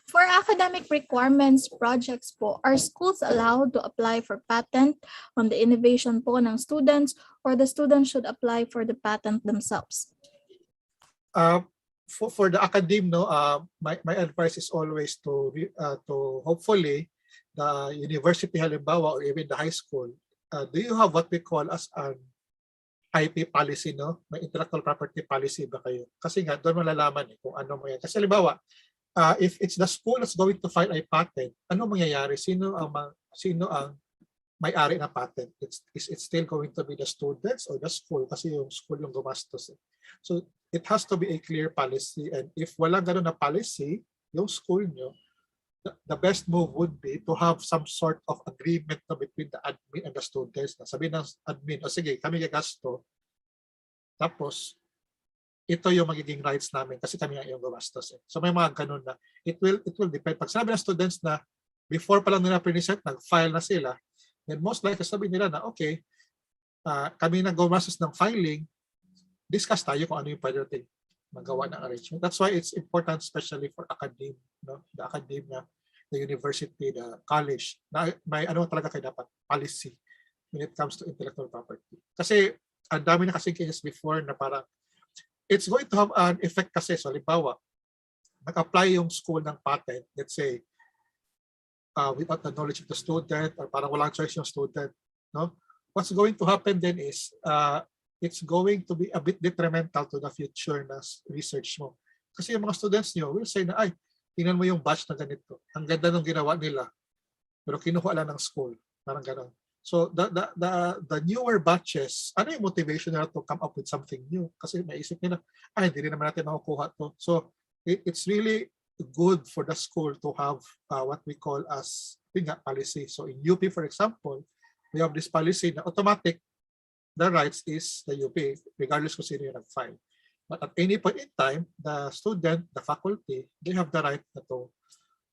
S3: For academic requirements projects po, are schools allowed to apply for patent on the innovation po ng students, or the students should apply for the patent themselves?
S2: For the academe, no, my advice is always to hopefully the university halimbawa or even the high school, do you have what we call as an IP policy, no? May intellectual property policy ba kayo? Kasi nga doon malalaman kung ano mo yan. Kasi halimbawa, if it's the school that's going to file a patent, ano mangyayari? Sino ang may-ari ng patent? Is it still going to be the students or the school? Kasi yung school yung gumastos. So it has to be a clear policy, and if wala ganun na policy, yung school nyo, the best move would be to have some sort of agreement between the admin and the students. Sabihin ng admin, o sige, kami gagasto, tapos ito yung magiging rights namin kasi kami nga yung gumastos. So may mga ganun na, it will depend. Pag sinabi ng students na before pa lang nila present, nag-file na sila, then most likely sabihin nila na, okay, kami na gumastos ng filing, discuss tayo kung ano yung pwede natin magawa ng arrangement. That's why it's important, especially for academe, no? The academia, the university, the college, na may ano talaga kayo dapat policy when it comes to intellectual property. Kasi ang dami na kasi cases before na parang it's going to have an effect kasi. So halimbawa, nag-apply yung school ng patent, let's say, without the knowledge of the student or parang walang choice yung student, no? What's going to happen then is it's going to be a bit detrimental to the future na research mo. Kasi yung mga students nyo will say na, ay, tingnan mo yung batch na ganito. Ang ganda ng ginawa nila. Pero kinuha lang ng school. Parang gano'n. So the newer batches, ano yung motivation nila to come up with something new? Kasi naisip nila, ay, hindi rin naman natin makukuha to. So it's really good for the school to have what we call as policy. So in UP, for example, we have this policy na automatic the rights is the UP, regardless kung sino yung nag-file. But at any point in time, the student, the faculty, they have the right na to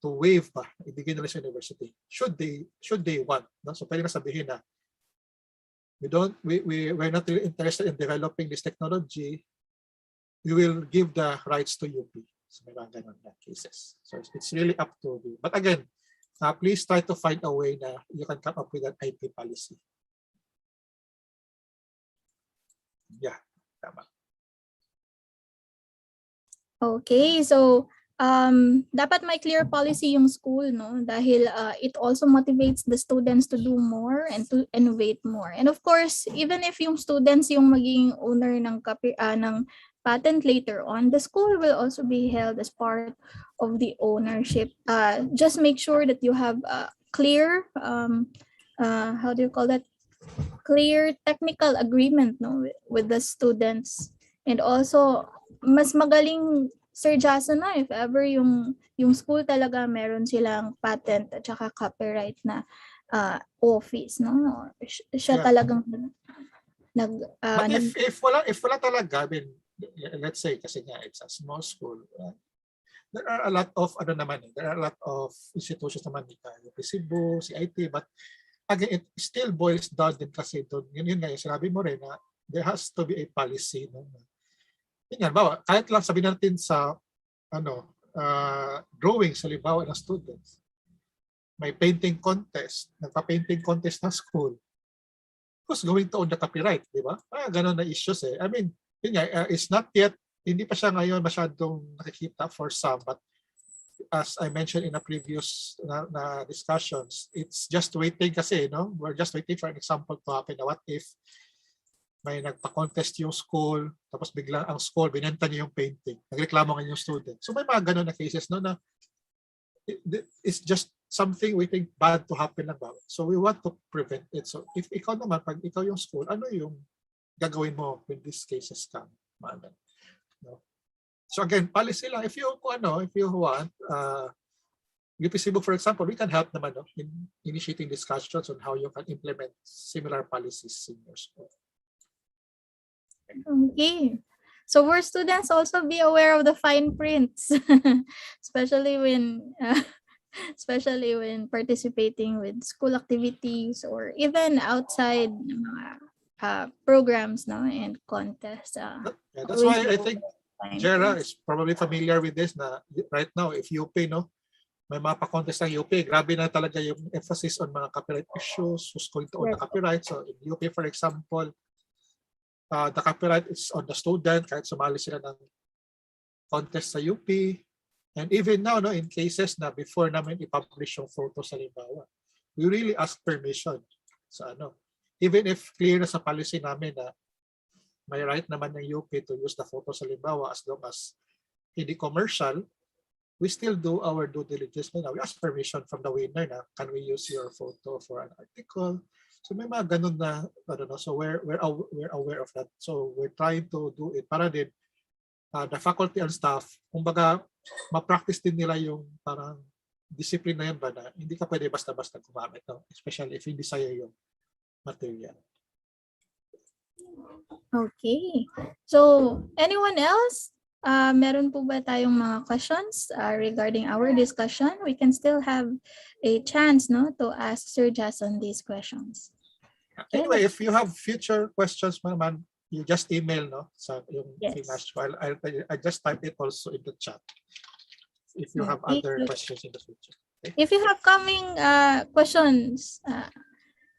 S2: waive pa, ibigay nila sa university. Should they want. No? So pwede na sabihin na, we're not really interested in developing this technology, we will give the rights to UP. So may mga ganun na cases. So it's really up to you. But again, please try to find a way na you can come up with an IP policy. Yeah, tama.
S3: Okay, so dapat may clear policy yung school, no? Dahil it also motivates the students to do more and to innovate more. And of course, even if yung students yung maging owner ng patent later on, the school will also be held as part of the ownership. Just make sure that you have clear, how do you call that? Clear technical agreement, no, with the students. And also, mas magaling, Sir Jason, na if ever yung school talaga meron silang patent at saka copyright na office, no? Siya
S2: Yeah.
S3: talagang
S2: But if wala talaga, I mean, let's say kasi nga it's a small school, there are a lot of there are a lot of institutions naman yung Cebu, CIT, but again, it still boils down din kasi doon. Yun nga yung sinabi mo rin na there has to be a policy. No? Yun nga, bawa, kahit lang sabihin natin sa drawing sa libawa ng students, may painting contest, nagpa-painting contest na school, who's going to own the copyright, di ba? Ganun na issues eh. I mean, yun nga, it's not yet, hindi pa siya ngayon masyadong nakikita for some, but as I mentioned in a previous na discussions, it's just waiting kasi, no? We're just waiting for an example to happen. Na what if may nagpa-contest yung school, tapos biglang ang school, binenta niya yung painting, nagreklamo nga yung student. So may mga ganun na cases, no, na it's just something we think bad to happen lang ba. So we want to prevent it. So if ikaw naman, pag ikaw yung school, ano yung gagawin mo when these cases come? No? So again, policy lang. If you want, UP Cebu, for example, we can help naman in initiating discussions on how you can implement similar policies in your school.
S3: Okay. So were students also be aware of the fine prints, especially when participating with school activities or even outside programs, no, and contests.
S2: Yeah, that's why I think Jera is probably familiar with this na right now, if UP, no, may mga pa-contest ng UP, grabe na talaga yung emphasis on mga copyright issues, who's going to own the copyright. So in UP, for example, the copyright is on the student, kahit sumali sila ng contest sa UP. And even now, no, in cases na before namin i-publish yung photo sa limbawa, we really ask permission sa even if clear na sa policy namin na may right naman ng UP to use the photo sa limbawa as long as hindi commercial, we still do our due diligence. We ask permission from the winner na, can we use your photo for an article? So may mga ganun na, so we're aware of that. So we're trying to do it para din the faculty and staff, kumbaga, ma-practice din nila yung parang discipline na yan ba na hindi ka pwede basta-basta gumamit, no? Especially if hindi sa'yo yung material.
S3: Okay. So, anyone else? Meron po ba tayong mga questions regarding our discussion? We can still have a chance, no, to ask Sir Jason these questions.
S2: Anyway, if you have future questions, man, you just email, no, sa yung
S3: Yes.
S2: I just type it also in the chat if you have other questions in the future. Okay?
S3: If you have coming questions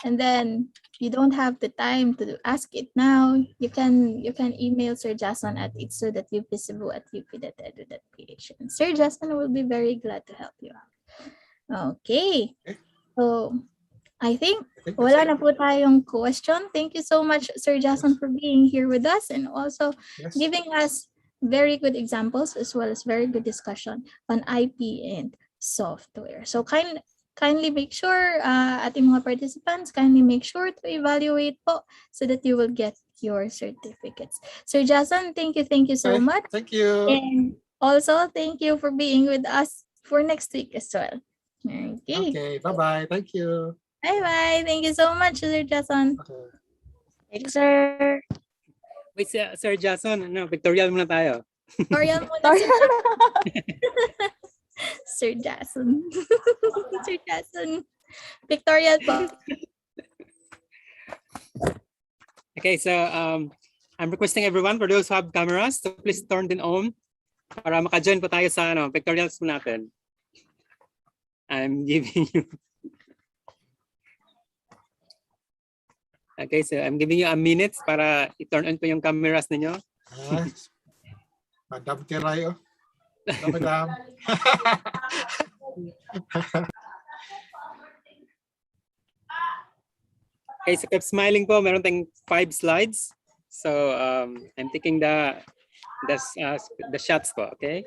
S3: and then you don't have the time to ask it now, you can email Sir Jason at itso.upcebu@up.edu.ph. And Sir Jason will be very glad to help you out. Okay. So I think wala na po tayong question. Thank you so much, Sir Jason, for being here with us and also giving us very good examples as well as very good discussion on IP and software. So kindly make sure, ating mga participants, kindly make sure to evaluate po so that you will get your certificates. Sir Jason, thank you so much.
S2: Thank you.
S3: And also, thank you for being with us for next week as well.
S2: Okay, bye-bye. Thank you.
S3: Bye-bye. Thank you so much, Sir Jason.
S2: Okay.
S1: Thanks, sir.
S4: Wait, Sir Jason, pictorial muna tayo.
S3: Oriel muna si Sir Jason. Sir Jason. Pictorial po.
S4: Okay, so I'm requesting everyone, for those who have cameras, to please turn them on para maka-join po tayo sa pictorials po natin. I'm giving you. Okay, so I'm giving you a minute para i-turn on po yung cameras ninyo.
S2: Madam Kiray, oh. Madam.
S4: Okay, so keep smiling po. Meron tayong 5 slides. So I'm taking the shots po, okay?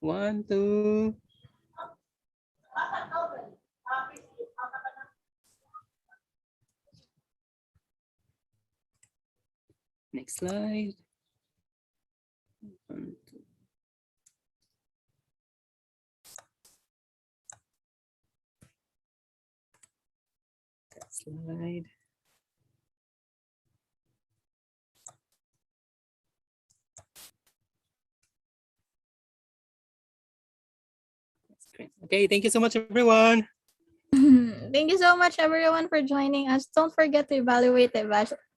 S4: 1, 2. Next slide. 1, 2. Slide. Okay, thank you so much, everyone.
S3: Thank you so much, everyone, for joining us. Don't forget to evaluate. The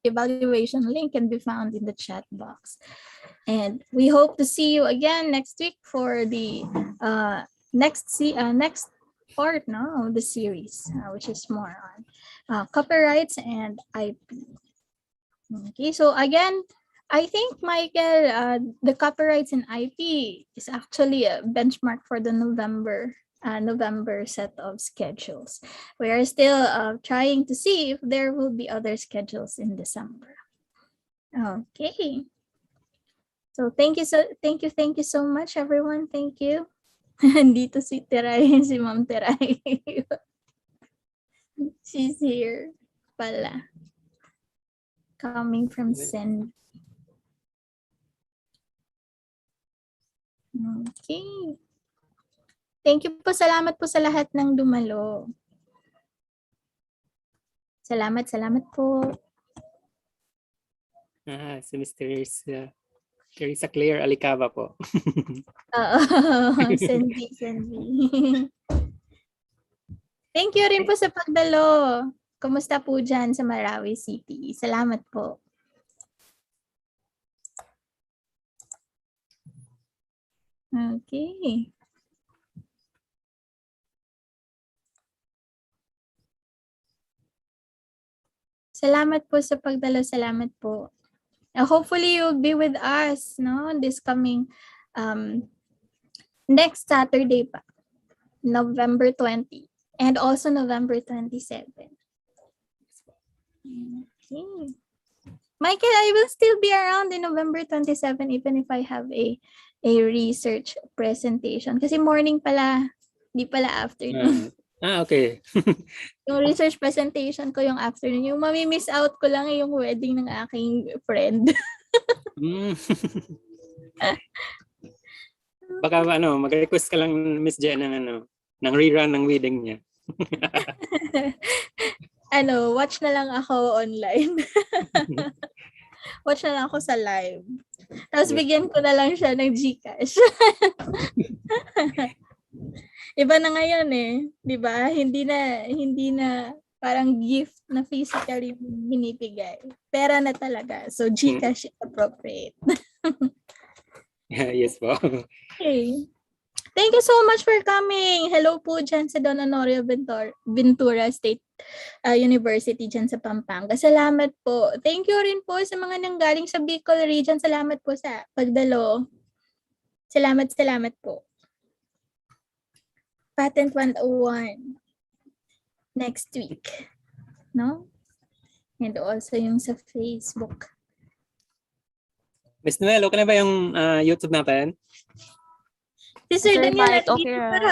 S3: evaluation link can be found in the chat box. And we hope to see you again next week for the next part of the series, which is more on copyrights and IP. Okay, so again, I think, Michael, the copyrights and IP is actually a benchmark for the November set of schedules. We are still trying to see if there will be other schedules in December. Okay. So thank you so much, everyone. Thank you. Dito si Teray, si Ma'am Teray. She's here pala. Coming from Sen. Okay. Thank you po. Salamat po sa lahat ng dumalo. Salamat po.
S4: Si Mr. Teresa Claire Alicava po.
S3: Senvi. Thank you rin po sa pagdalo. Kumusta po dyan sa Marawi City? Salamat po. Okay. Salamat po sa pagdalo. Salamat po. Hopefully you'll be with us, no, this coming next Saturday pa, November 20, and also November 27. Okay. Michael, I will still be around in November 27 even if I have a research presentation. Kasi morning pala, di pala afternoon.
S4: Okay.
S3: Yung research presentation ko yung afternoon. Yung mami-miss out ko lang yung wedding ng aking friend.
S4: Baka mag-request ka lang, Miss Jen, ng rerun ng wedding niya.
S3: Watch na lang ako online. Watch na lang ako sa live. Tapos bigyan ko na lang siya ng GCash. Iba na ngayon eh, 'di ba? Hindi na parang gift na physically binibigay. Pera na talaga. So GCash is appropriate.
S4: Yes po.
S3: Okay. Thank you so much for coming. Hello po dyan sa Don Honorio Ventura State University dyan sa Pampanga. Salamat po. Thank you rin po sa mga nanggaling sa Bicol region. Salamat po sa pagdalo. Salamat po. Patent 101 next week. No? And also yung sa Facebook.
S4: Miss Noel, okay na ba yung YouTube natin?
S3: Si Sir
S1: Sir
S3: Daniel,
S1: Mike, okay
S3: nandito
S1: ra.
S3: pa